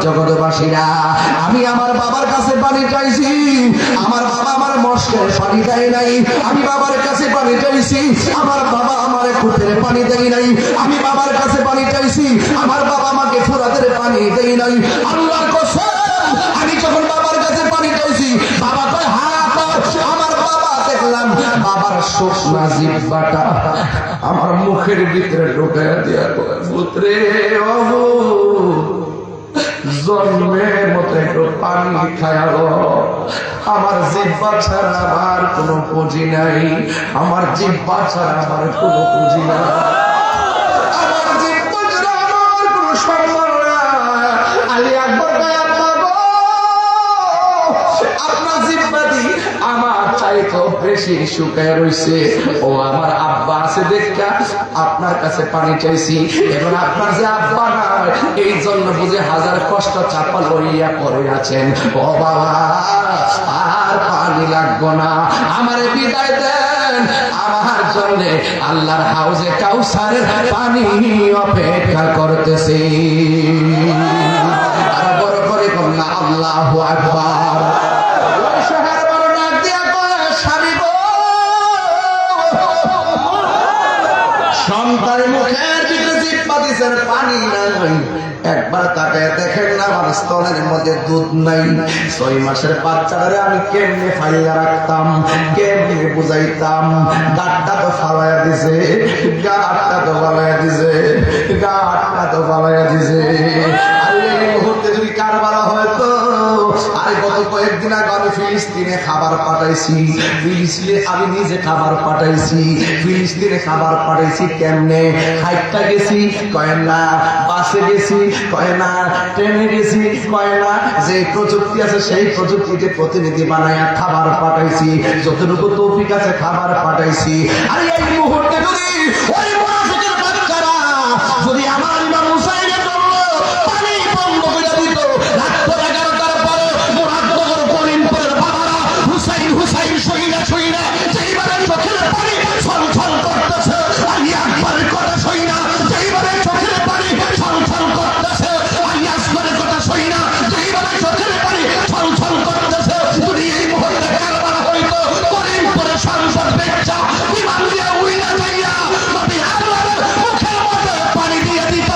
জগৎবাসীরা, আমি আমার বাবার কাছে পানি চাইছি, আমার বাবা আমার মস্কের পানি দেয় নাই, আমি বাবার কাছে পানি চাইছি, আমার বাবা আমার কুঠের পানি দেয় নাই, আমি বাবার কাছে পানি চাইছি, আমার বাবা আমাকে ফোরাতের পানি দেয় নাই। আল্লাহর কসম, আমি যখন বাবার কাছে পানি চাইছি, বাবা কয় হাত, আমার বাবা দেখলাম বাবার শুকনা জিহ্বাটা আমার মুখের ভিতরে ঢুকাইয়া দিয়া কয়, পুত্রে ওহো, জন্মের মতো একটু পানি খায়ালো, আমার জিহ্বা ছাড়া আমার কোনো পুঁজি নাই, আমার জিহ্বা ছাড়া আমার কোনো পুঁজি নাই, আমার জিহ্বা ছাড়া আমার কোনো সম্মান নাই। আলী আকবর আপনার জিহ্বাটি আমার চাইতো বেশি শুকায় রয়েছে, ও আমার আব্বা আছে দেখা আপনার কাছে পানি চাইছি, এবং আপনার যে আব্বা নাই এই জন্য বুঝে হাজার কষ্ট চাপা লইয়া পড়ে আছেন। ও বাবা, আর পানি লাগবো না, আমার বিদায় দেন, আমার জন্য আল্লাহর হাউজে কাউসারের পানি অপেক্ষা করতেছি। আর বড় করে কন্যা আল্লাহু আকবার। সন্তানের মুখের ভিতরে জিহ্বা দিছেন, পানি নাই, একবার তাকায় দেখেন না আমার স্তনের মধ্যে দুধ নাই। 6 মাসের বাচ্চাটারে আমি কেমনে ফাইয়া রাখতাম, কেমনে বুঝাইতাম, গাঁটটা তো ফালাইয়া দিছে, গাঁটটা তো ফালাইয়া দিছে, গাঁটটা তো ফালাইয়া দিছে। আরে এই মুহূর্তে যদি কারবার হয়তো, আরে গত কয়েকদিন আগে আমি ফিলিস্তিনে খাবার পাঠাইছি, ফিলিস্তিনে আমি নিজে খাবার পাঠাইছি, ফিলিস্তিনে খাবার পাঠাইছি কেমনে, হাইটটা গেছি কয় না, বাসে গেছি কয় না, ট্রেনে গেছি কয় না, যে প্রযুক্তি আছে সেই প্রযুক্তিতে প্রতিনিধি বানায়া খাবার পাঠাইছি, যতটুকু তৌফিক আছে খাবার পাঠাইছি। আর এই মুহূর্তে যদি ওই মুনাফিকের বাচ্চারা যদি আমার ইমাম হুসাইনের জন্য পানি বন্ধ করে দিত, রাত 11টার পরে মুরাদনগর করিমপুরের বাবারা হুসাইন হুসাইন শহীদা শহীদা যেইবারে চোখের পানি ছলছল করতেছে, আলী আকবরের কথা শহীদা যেইবারে চোখের পানি ছলছল করতেছে, আলী আসগরের কথা শহীদা যেইবারে চোখের পানি ছলছল করতেছে, যদি এই মুহূর্তে কারবার হইতো করিমপুরের সংসদ বেচ্চা ইমাম দিয়া উইনা যাইয়া নবী আকবরের মুখের মধ্যে পানি দিয়ে দিত।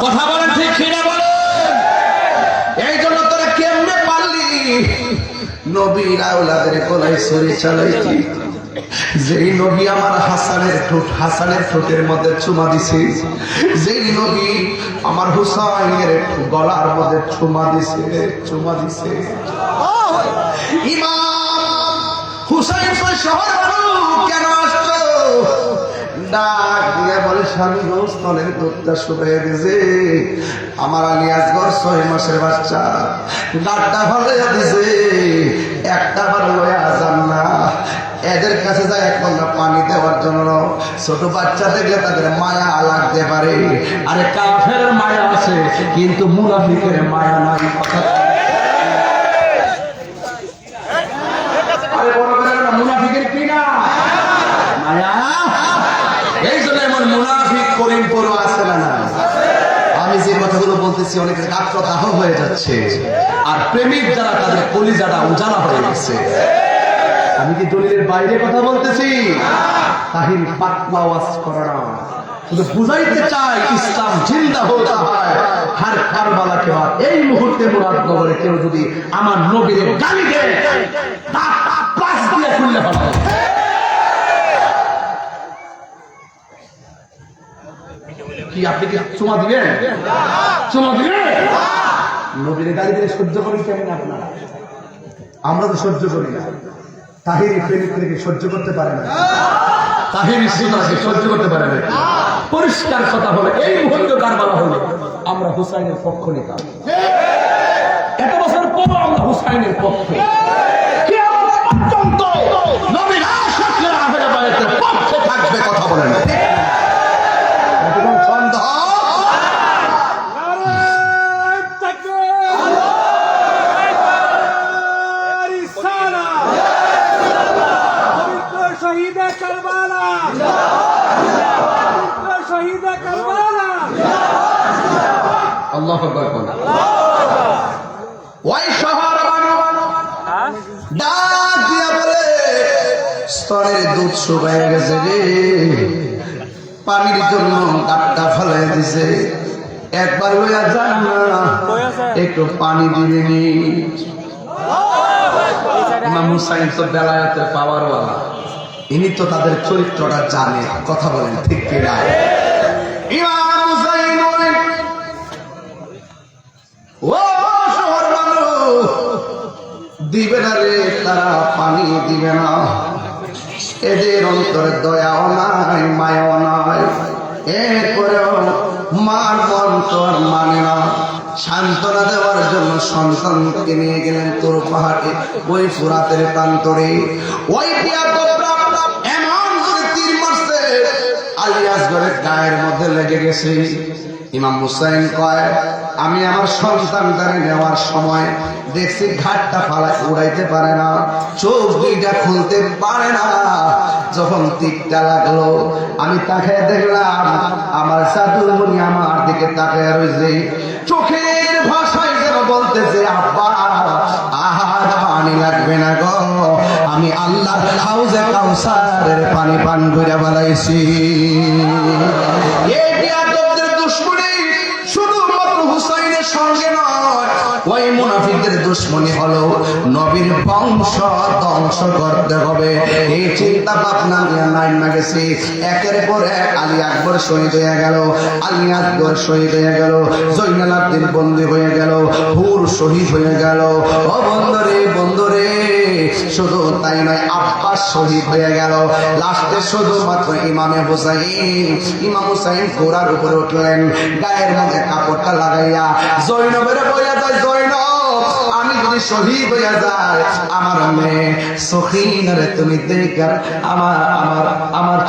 কথা বলেন ঠিক কিনা বলেন? এই জন্য তোরা কেমনে পারলি নবীর আওলাদের গলায় ছুরি চালাইতি? যেই নবী আমার হাসানের ঠোঁটের মধ্যে চুমা দিছে, যেই নবী আমার হুসাইনের গলার মধ্যে চুমা দিছে। ইমাম হুসাইন শহর কেন আসছো? ডাক দিয়া বলে, স্বামী গো, স্তনের দুধটা শুকিয়ে গেছে, আমার আলী আসগর 6 মাসের বাচ্চা, গাঁটটা ফালাইয়া দিছে, একটা বার লয়া যান না, এদের কাছে যায় এক ঘন্টা পানি দেওয়ার জন্য। ছোট বাচ্চা দেখলে তাদের মায়া লাগতে পারে, আরে কাফের মায়া আছে কিন্তু মুনাফিকের মায়া নাই। আরে বড় করে মুনাফিকের কি না মায়া? এই জন্য এমন মুনাফিক করিমপুর আছে না? আমি যে কথাগুলো বলতেছি অনেকের গাত্র দাহ হয়ে যাচ্ছে, আর প্রেমিক যারা তাদের কলিজাটা উজালা হয়ে গেছে। আমি কি দলিলের বাইরে কথা বলতেছি? তাহির পাতলা ওয়াজ করে না, শুধু বুঝাইতে চাই ইসলাম জিন্দা হতে হয় হর কারবালা के बाद। এই মুহূর্তে মুরাদনগরে কেউ যদি আমার নবীর গালি দেয়, দাঁত পাশ দিয়ে খুললে হবে। কি আপনি কি চুমা দিবেন? চুমা দিবেন? নবীর গালি দিলে সহ্য করেন কেমন আপনারা? আমরা তো সহ্য করি না। তাহিরি প্রেমিক থেকে সহ্য করতে পারে না, তাহিরি শ্রোতাকে সহ্য করতে পারে না। পরিষ্কার কথা হলো এই মুহূর্তে কারবালা হলো আমরা হুসাইনের পক্ষ নিতাম। এত বছর পর আমরা হুসাইনের পক্ষে পর্যন্ত নবীর আশিকরা আহলে বাইতের পক্ষে থাকবে। কথা বলেন সন্দেহ শহীদে কারবালা, শহীদে কারবালা। আল্লাহু আকবার। ওই শহর ডাক দিয়া বলে স্তরের দুধ শুকায় গেছে রে, পানির জন্য ডাকটা ফেলাই দিছে, একবার হইয়া যান না, একটু পানি দিবেনি। ইমাম হুসাইন তো বেলায়েতের পাওয়ার ওয়ালা, ইনি তো তাদের চরিত্রটা জানে। কথা বলেন ঠিক কি না? ইমাম হুসাইন বলেন, ও শহর মানুষ দিবে না রে, তারা পানি দিবে না, এদের অন্তরে দয়াও নাই মায়াও নাই, এরপরেও মার মন তো আর মানে না। সান্ত্বনা দেওয়ার জন্য সন্তানকে নিয়ে গেলেন তোর পাহাড়ে, ওই ফুরাতের প্রান্তরে। ওই এমন করে তীর মারছে আলিয়াসগড়ের গায়ের মধ্যে লেগে গেছে। ইমাম হুসাইন কয়, আমি আমার সন্তানটারে নেওয়ার সময় দেখছি ঘাটটা ফালাই উড়াইতে পারে না, চোখ দুইটা খুলতে পারে না। যখন তীরটা লাগলো আমি তাকে দেখলাম আমার সাধুর মুনি আমার দিকে তাকায় রয়েছে, চোখের ভাষায় যেন বলতেছে, আব্বা আর পানি লাগবে না গো, আমি আল্লাহর হাউজে কাউসারের পানি পান করে বানাইছি। এই বিয়াদবদের দুশমনি শুধুমাত্র হুসাইনের সঙ্গে নয়, ওই মুনাফিকদের দুশমনি হলো নবীর বংশ ধ্বংস করতে হবে। এই চিন্তা ভাবনা নিয়ে লাইন না গেছে, একের পর এক আলী আকবর শহীদ হয়ে গেল, আলী আকবর শহীদ হয়ে গেল, জৈনাল আবদিন বন্দী হয়ে গেল, হুর শহীদ হয়ে গেল। ও বন্ধুরে বন্ধুরে, শুধু তাই নয়, আব্বাস শহীদ হয়ে গেল। লাস্টে শুধুমাত্র ইমামে হুসাইন, ইমাম হুসাইন ঘোড়ার উপরে উঠলেন, গায়ের মধ্যে কাপড়টা লাগাইয়া জৈনবের বইয়া যায়, জৈনব আমি যদি শহীদ হইয়া যায়, আমার মেয়ে সখিনারে তুমি দেখা আমার আমার আমার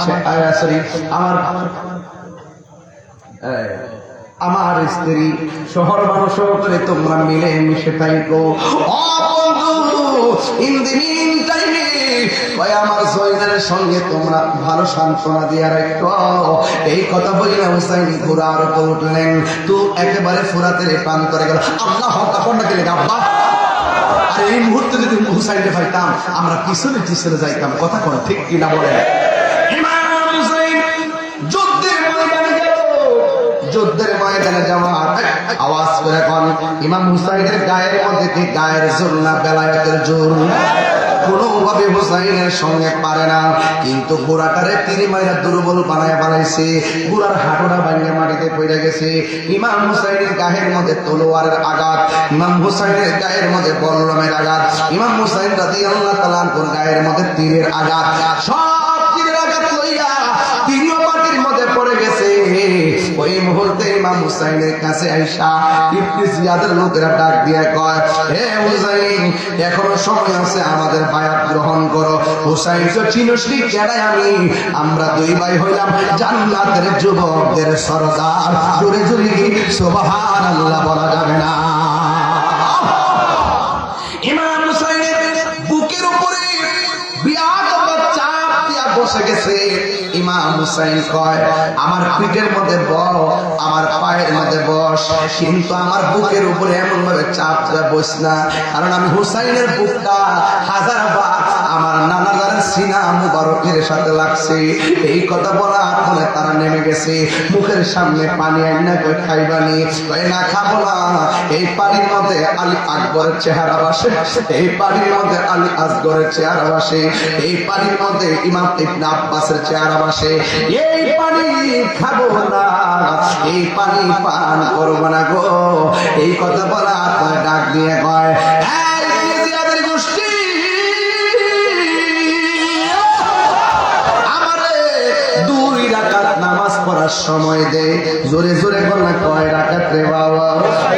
সরি আমার আমার স্ত্রী শহর মানুষ করে তোমরা মিলে মিশে থাকো। ও বন্ধু, ইন দি মিন টাইমে ওই আমার জয়নালের সঙ্গে তোমরা ভালো সান্ত্বনা দিয়ে রাখো। এই কথা বলে হুসাইন ঘোড়ার উপর উঠলেন, তো একেবারে ফুরাতের প্রান্তরে গেল। আল্লাহ আকবার না দিলেন আব্বা। আর এই মুহূর্তে যদি হুসাইনকে পাইতাম আমরা পিছনে পিছনে যাইতাম। কথা কোন ঠিক কিনা বলেন? ইমাম হুসাইন যুদ্ধের ময়দানে গেল, যুদ্ধের ময়দানে যাওয়ার আওয়াজ করে কোন ইমাম হুসাইনের গায়ের মধ্যে কি গায়ের জোর না বেলায়েতের জোর? কোনোভাবে হুসাইনের সঙ্গে পারে না, কিন্তু ঘোড়াটারে তিরি মাইরা দুর্বল বানায় বানাইছে, ঘোড়ার হাঁটুটা ভাঙে মাটিতে পড়ে গেছে। ইমাম হুসাইনের গায়ের মধ্যে তলোয়ারের আঘাত, ইমাম হুসাইনের গায়ের মধ্যে বল্লমের আঘাত, ইমাম হুসাইন রাদিয়াল্লাহু তাআলা আনহুর গায়ের মধ্যে তীরের আঘাত, সব তীরের আঘাত লইয়া তিনিও মাটির মধ্যে পড়ে গেছে। ওই মুহূর্তে ইমাম হুসাইনের কাছে আইসা ইবনে জিয়াদের লোকেরা ডাক দিয়ে কয়, হে হুসাইন, এখনো সময় আছে, আমাদের বায়াত গ্রহণ করো। হুসাইন তো চিনসনি কেডাই আমি, আমরা দুই ভাই হইলাম জান্নাতের যুবকদের সরদার। জোরে জোরে সুবহানাল্লাহ বলা যাবে না? ইমাম হুসাইনের বুকের উপরে বিরাট চাপ দিয়া বসে গেছে। ইমাম হুসাইন কয়, আমার পিঠের মধ্যে বস, আমার পায়ের মধ্যে বস, কিন্তু আমার বুকের উপরে এমন ভাবে চাপ বস না, কারণ আমি হুসাইনের বুকটা হাজার বার আমার নানাজারের সিনা মুবারকের সাথে লাগছে। এই কথা বলা ফলে তারা নেমে গেছে, মুখের সামনে পানি আইনা কই খাইবানি, কয় না খাবো না। এই পানির মধ্যে আলী আকবরের চেহারা বসে, এই পানির মধ্যে আলী আসগরের চেহারা বসে, এই পানির মধ্যে ইমাম ইবনে আব্বাসের চেহারা বসে। এই পানি খাবো না, এই পানি পান করবো না গো। এই কথা বলা কয় ডাক দিয়ে কয়, এই জিয়াদের গোষ্ঠী আমারে 2 রাকাত নামাজ পড়ার সময় দে। জোরে জোরে বলনা কয় রাকাত রে বাবা?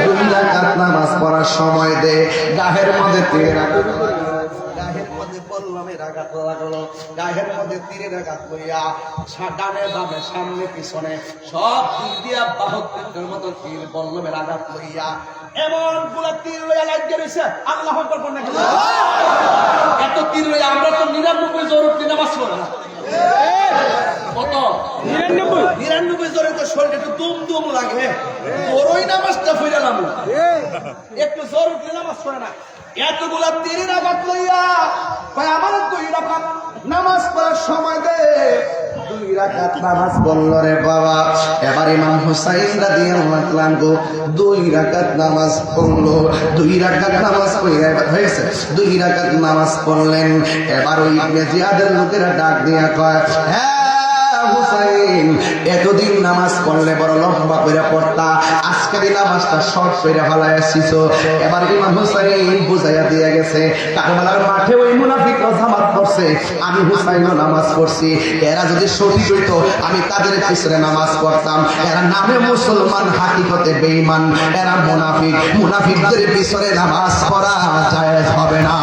2 রাকাত নামাজ পড়ার সময় দে। গাহের মধ্যে 3 রাকাত, গাহের মধ্যে বললামের আঘাত লাগলো, গাহের মধ্যে 3 রাকাত লইয়া ডানে বামে সামনে পিছনে সব দিক দিয়া 72 মতো তীর বললামের আঘাত লইয়া এমন গুলা তীর লইয়া লাগিয়ে রয়েছে। আল্লাহ আকবার বলেন না। এত তীর লইয়া আমরা তো 99 জরুরি নামাজ পড়ি না। কত? 99 জোরে তো শরীরটা একটু দুম দুম লাগে। ওরই নামাজটা ফিরালাম একটু জরুরি নামাজ পড়ে না। এতগুলা 3 রাকাত লইয়া কয় আমার 2 রাকাত নামাজ পড়ার সময় দে। 2 রাকাত নামাজ পড়ল রে বাবা। এবার ইমাম হুসাইন রাদিয়াল্লাহু আনহু 2 রাকাত নামাজ পড়লো। 2 রাকাত নামাজ পড়ে হয়েছে, 2 রাকাত নামাজ পড়লেন। এবার ওই ইবনে জিয়াদের লোকেরা ডাক দিয়া কয়, হ্যাঁ হুসাইন, এতদিন নামাজ পড়লে বড় লম্বা করে পড়তা, আজকের নামাজটা শর্ট করে ফেলাইছিস। এবার ইমাম হুসাইন বুঝাইয়া দিয়ে গেছে, কারবালার মাঠে ওই মুনাফিকরা জামাত পড়ছে, আমি হুসাইনও নামাজ পড়ছি। এরা যদি শহীদ হইতো আমি তাদের পিছনে নামাজ পড়তাম। এরা নামে মুসলমান, হাকিকতে বেঈমান। এরা মুনাফিক, মুনাফিকদের পিছনে নামাজ পড়া জায়েজ হবে না।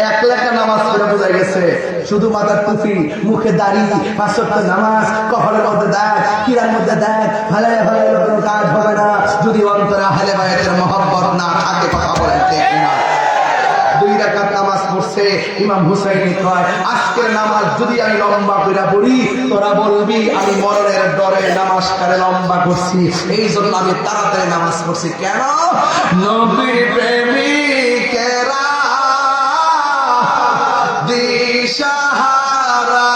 এক লেখা নামাজ পড়ে বোঝা গেছে, শুধু মাথার টুপি, মুখে দাড়ি, 5 ওয়াক্ত নামাজ, কপালের মধ্যে দাগ, কিরার মধ্যে দাগ, ভালাই ভালাই কোনো কাজ হবে না যদি অন্তরে আহলে বায়াতের মহব্বত না থাকে। কথা বলেন ঠিক না? 2 রাকাত নামাজ পড়ছে। ইমাম হুসাইন কয়, আজকের নামাজ যদি আমি লম্বা করে পড়ি তোরা বলবি আমি মরণের ডরে নামাজ কারে লম্বা করছি। এই জন্য আমি তাড়াতাড়ি নামাজ পড়ছি। কেন? নবীর প্রেমিকেরা দিশাহারা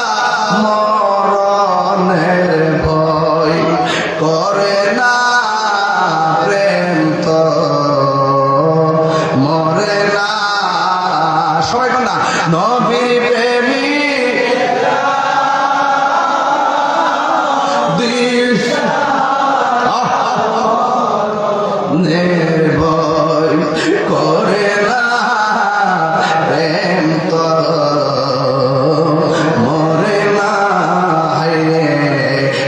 মরণের ভয় করে না, প্রেম তো মরে না। সবাই কোন না? নবীর প্রেমিকেরা নির্ভয় করে না, প্রেম তো মরে না।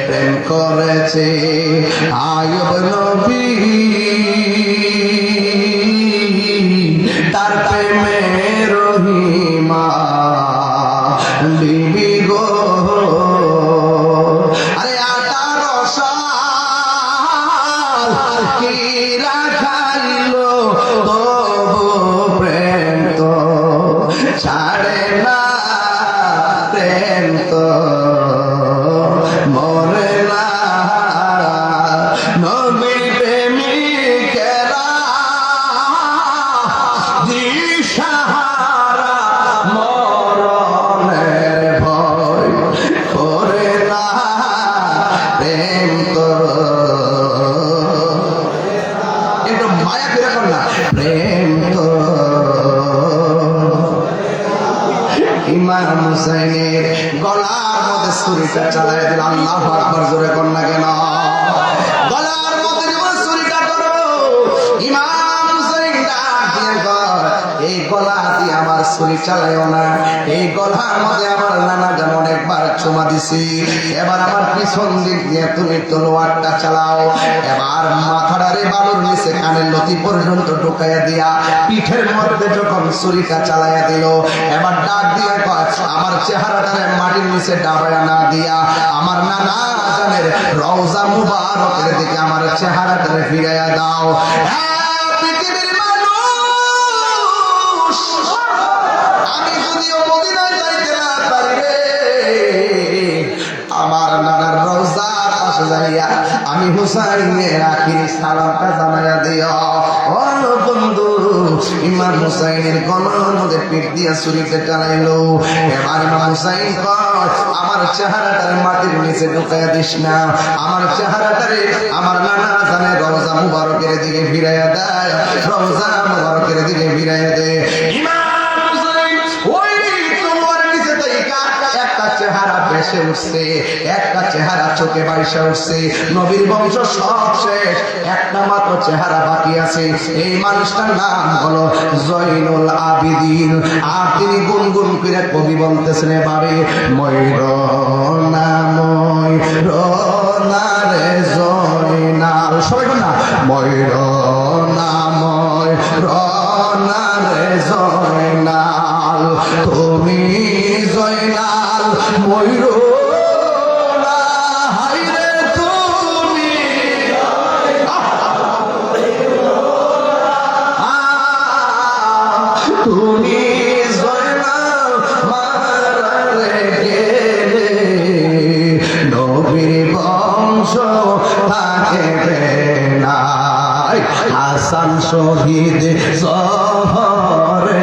প্রেম করেছে আয়ুব নবী, তার প্রেমে রহিমা বিবি গো। আরে 18 সাল কি রাখাইলো তবু প্রেম তো ছাড়ে না, প্রেম তো মরে না। নবী প্রেমিকেরা দিশাহারা মরণের ভয় করে না, প্রেম তো একটু মায়া ফিরে কর না, প্রেম তো। ইমাম হুসাইনের গলার মধ্যে ছুরিটা চালায় দিল। আল্লাহু আকবার জোরে কর না কেন? গলার মধ্যে যখন ছুরিটা করো, ইমাম হুসাইন ডাক দিয়ে কয়, এই গলা দিয়ে আমার ছুরি চালাইও না। এই গলার মধ্যে আমার নানা যেমন একবার চুমা দিছি, এবার আমার পিছন দিক দিয়ে তুমি তলোয়ারটা চালাও। এবার মাথাটারে বালুর নিচে কানের লতি পর্যন্ত ঢুকাইয়া দিয়া পিঠের মধ্যে যখন ছুরিটা চালাইয়া দিল, এবার ডাক দিয়ে কয়, আমার চেহারাটারে মাটির নিচে ডাবায়া না দিয়া আমার নানা জানের রওজা মুবারকের দিকে আমার চেহারাটারে ফিরাইয়া দাও। পৃথিবীর মানুষ, আমি যদিও মদিনায় যাইতে না পারি রে, আমার নানার রওজার পাশে যাইয়া আমি হুসাইনের আখির সালামটা জানাইয়া দিও। ও বন্ধু, ইমাম হুসাইনের গলার মধ্যে পিঠ দিয়া ছুরিতে টানাইলো। এবার ইমাম হুসাইন কয়, আমার চেহারাটারে মাটির নিচে ঢুকাইয়া দিস না, আমার চেহারাটারে আমার নানা জানের রওজা মুবারকের দিকে ফিরাইয়া দেয়, রওজা মুবারকের দিকে ফিরাইয়া দে। ইমাম চেহারা ভেসে উঠছে, একটা চেহারা চোখে বাইসা উঠছে। নবীর বংশ সব শেষ, একটা মাত্র চেহারা বাকি আছে। এই মানুষটার নাম হলো জয়নুল আবিদিন। আর তিনি গুনগুন করে কবি বলতেছেন এভাবে, ময়ূরনা ময়ূরনা রে জয়নাল, সবাই বল না, ময়ূরনা ময়ূরনা রে জয়নাল, তুমি জয়নাল ময়ূরনা, হায় রে তুমি তুমি জয়নাল মারে গেলে নবীর বংশ থাকবে না। হাসান শহীদ শহরেতে,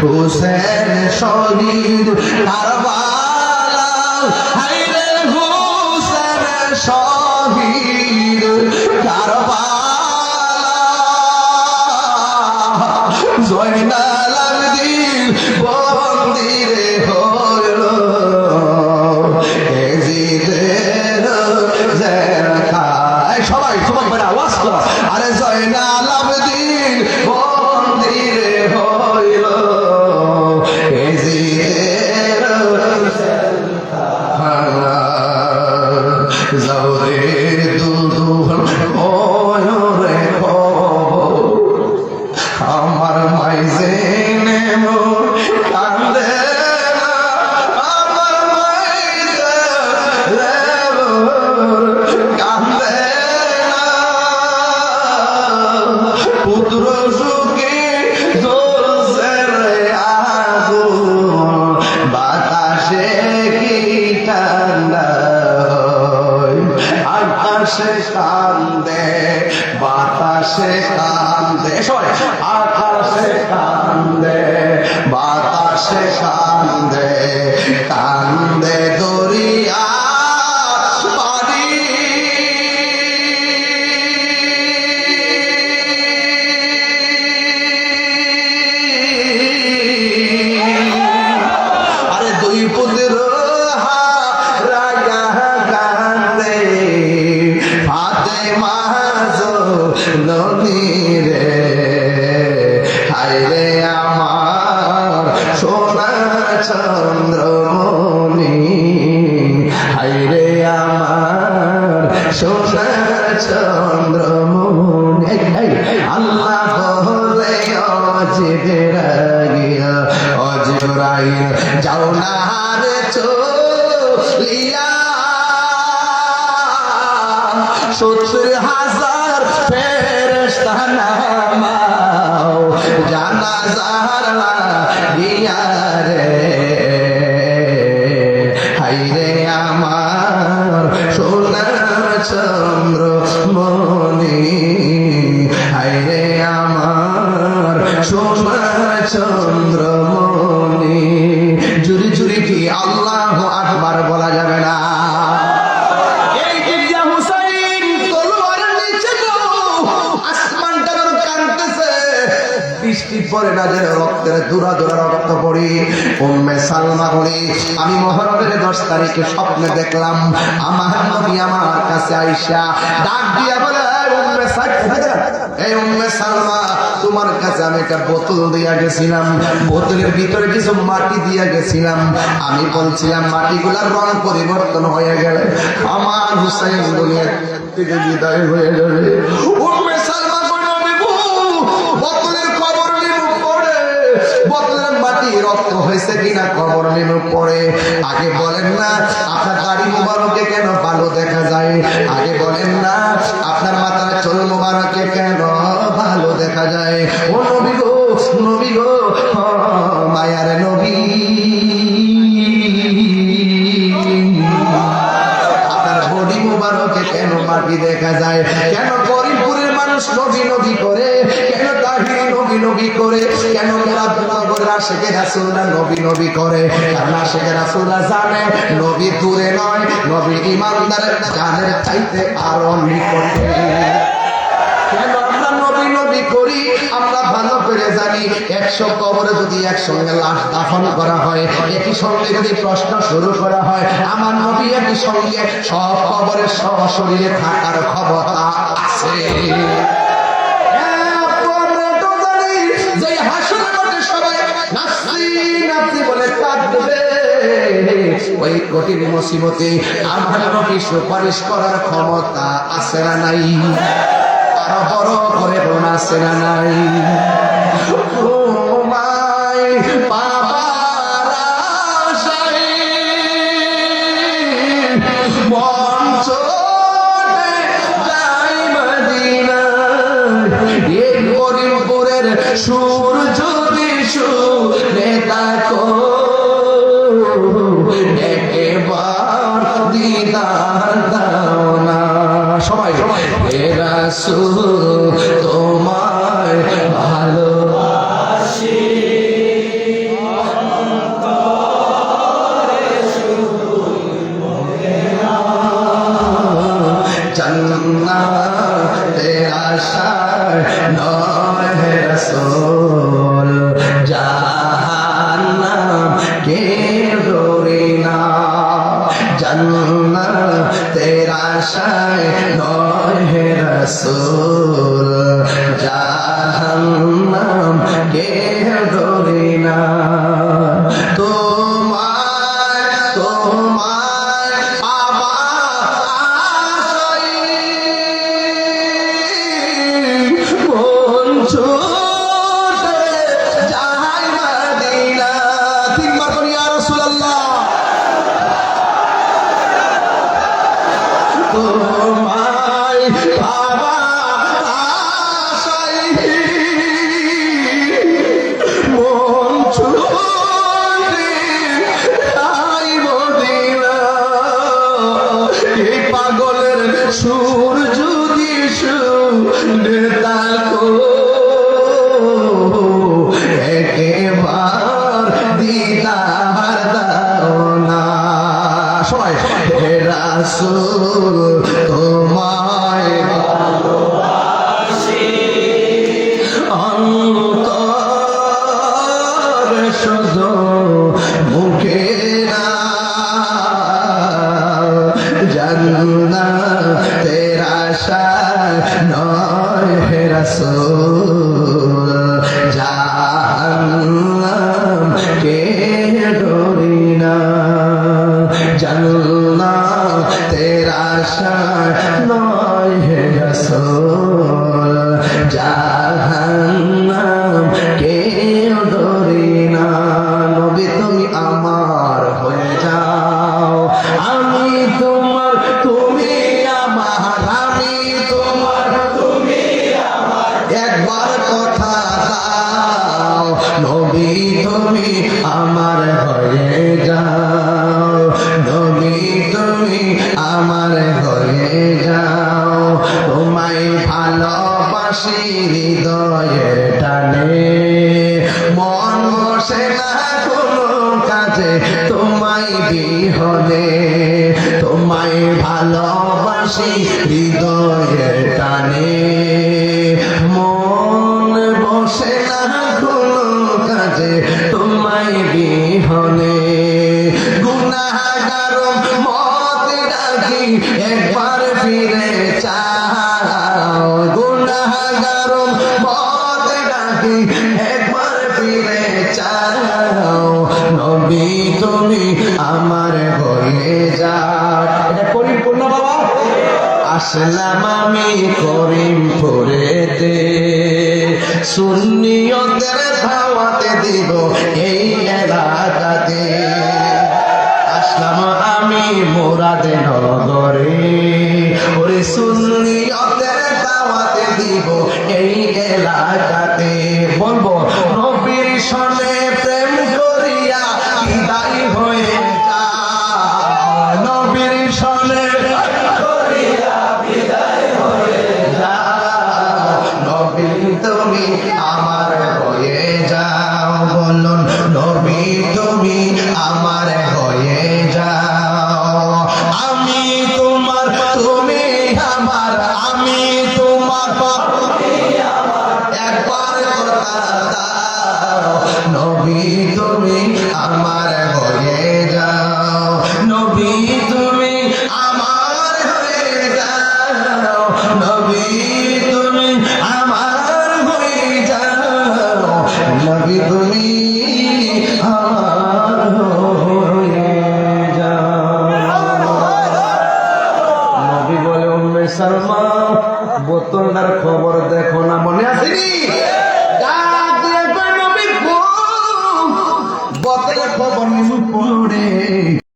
হুসেন শহীদ কারবালা, হায় রে হুসেন শহীদ কারবালা, জয়নাল আবিদিন বন্দিরে হইল এজিদের জেলখানায়। সবাই সবাই বলে আওয়াজ করো, আরে জয়নাল আবিদিন বন্দিরে হইল এজিদের জেলখানায়। যাওরে দুলদুল ওরে আমার মাইজে নেমো কান্দে না, আমার মাইজে নেমো কান্দে না, পুত্র সুখী জ্বলছে রে আগুন, বাতাসে কি ঠান্ডা, আকাশে কান্দে বাতাসে কান্দে, সবাই আকাশে কান্দে বাতাসে কান্দে, কান্দে দরিয়া পানি, আরে দুই পুত্র রাগা কান্দে, ফাতেমা জননী রে, হায় রে আমার সোনা চন্দ্রমণি, হায় রে আমার সোনা চন্দ্রমণি। আল্লাহ বলে অজিবরাইল অজিবরাইল যাও না রে চলিয়া, 70,000 ফেরেশতা নামাও জানাজার লাগিয়া রে, হায় রে আমার সোনার চন্দ্রমণি, হায় রে আমার সোনার চন্দ্রমণি। জুরি জুরি কি আল্লাহু আকবার বলা যাবে না? বৃষ্টি পরে না যেন রক্তের দুরা দুরা রক্ত পড়ি। উম্মে সালমা বলি, আমি মুহররমের 10 তারিখে স্বপ্নে দেখলাম আমার নবী আমার কাছে আইসা ডাক দিয়া বলে, উম্মে সালমা, এই উম্মে সালমা, তোমার কাছে আমি একটা বোতল দিয়া গেছিলাম, বোতলের ভিতরে কিছু মাটি দিয়া গেছিলাম, আমি বলছিলাম মাটিগুলার রং পরিবর্তন হয়ে গেলে আমার হুসাইন দুনিয়া থেকে বিদায় হয়ে যাবে। উম্মে সালমা বোতলের খবর নিব পড়ে, বোতলের মাটি রক্ত হয়েছে কিনা খবর নিব পড়ে। আগে বলেন না আপনার দাড়ি মুবারকে কেন ভালো দেখা যায়, আগে বলেন না আপনার মাথার চুল মুবারকে কেন ভালো দেখা যায়। ও নবী গো, নবী গো, মায়ার নবী, আপনার বডি মুবারকে কেন মাটি দেখা যায়, কেন গরিবপুরের মানুষ নবী নবী করে, কেন তাহিরি নবী নবী করে, কেন মুরাদনগরের আশিকে রাসূলরা নবী নবী করে, কারণ আশিকে রাসূলরা জানে নবী দূরে নয়, নবী ইমানদারের জানের চাইতে আরো নিকটে। কেন আমরা নবী নবী করি, আমরা ভালো করে জানি যদি 100 কবরে যদি একসঙ্গে লাশ দাফন করা হয়, একই সঙ্গে যদি প্রশ্ন শুরু করা হয়, আমার নবী একই সঙ্গে সব কবরের সশরীরে থাকার ক্ষমতা আছে। যে হাসরের মাঠে সবাই নাফসি নাফসি বলে কাঁদবে, ওই কঠিন মুসিবতে আমার নবী সুপারিশ করার ক্ষমতা আছে না নাই? আরো বড় করে বোন আছে না নাই? তোমায় পাবার আশায় মন ছোটে যাই মদিনায়, এই করিমপুরের সুর যদি শুনে থাকো, একবার দিদার দাও না। সবাই হে রাসূল তোমায় ভালোবাসি, জান্নাতের আশায় নয় হে রাসূল, জাহান্নাম কে ডরি না। জান্নাতের আশায় নয় হে রাসূল, জাহান্নাম কে ডরি না। তোমায় তোমায় পাবার আশায় মন ছুটে যায় মদিনা। তিনবার বলি ইয়া রাসূলুল্লাহ। তোমায় পাবার আশায় মন ছুটে যায় মদিনা। এই পাগলের সুর যদি শুনে থাকো, একবার দিদার দাও না। সবাই হে রাসূল তোমায় ভালোবাসি, অন্তর শুধু মুখে না। জান্নাতের আশায় নয় হে রাসূল, জাহান্নাম কে ডরি না। জান্নাতের আশায় নয় হে রাসূল, জাহান্নাম কে ডরি না। নবী তুমি আমার হয়ে যাও, আমি তোমার তুমি আমার, আমি তোমার তুমি আমার, একবার কথা দাও নবী তুমি আমার হয়ে যাও, নবী তুমি আমার হয়ে যাও। তোমায় ভালোবাসি হৃদয়ের টানে, মন বসে না কোনো কাজে তোমায় বিহনে। তোমায় ভালোবাসি হৃদয়ের টানে, মন বসে না কোনো কাজে তোমায় বিহনে। গুনাহগার মত ডাকি একবার ফিরে চাও, গুনাহগার মত ডাকি একবার ফিরে চাও। নবী তুমি আমার হয়ে যাও। এটা করিমপুর না বাবা? আসলাম আমি করিমপুরেতে, সুন্নিয়তের দাওয়াতে দিব এই এলাকাতে। আসলাম আমি মুরাদনগরে, ওরে সুন্নিয়তের দাওয়াতে দিব এই এলাকাতে। বলবো নবীর সনে প্রেম করিয়া বিদায় হয়ে যাও, নবীর সনে করিয়া বিদায় হয়ে যাও। নবী তুমি আমার হয়ে যাও, বলুন নবী তুমি আমার হয়ে যাও। আমি তোমার তুমি আমার, আমি তোমার একবার কথা দাও নবী তুমি আমার হয়ে যাও নবী তুমি আমার হয়ে যাও নবী বলে উম্মে সালমা বোতলটার খবর দেখো না মনে আছে কি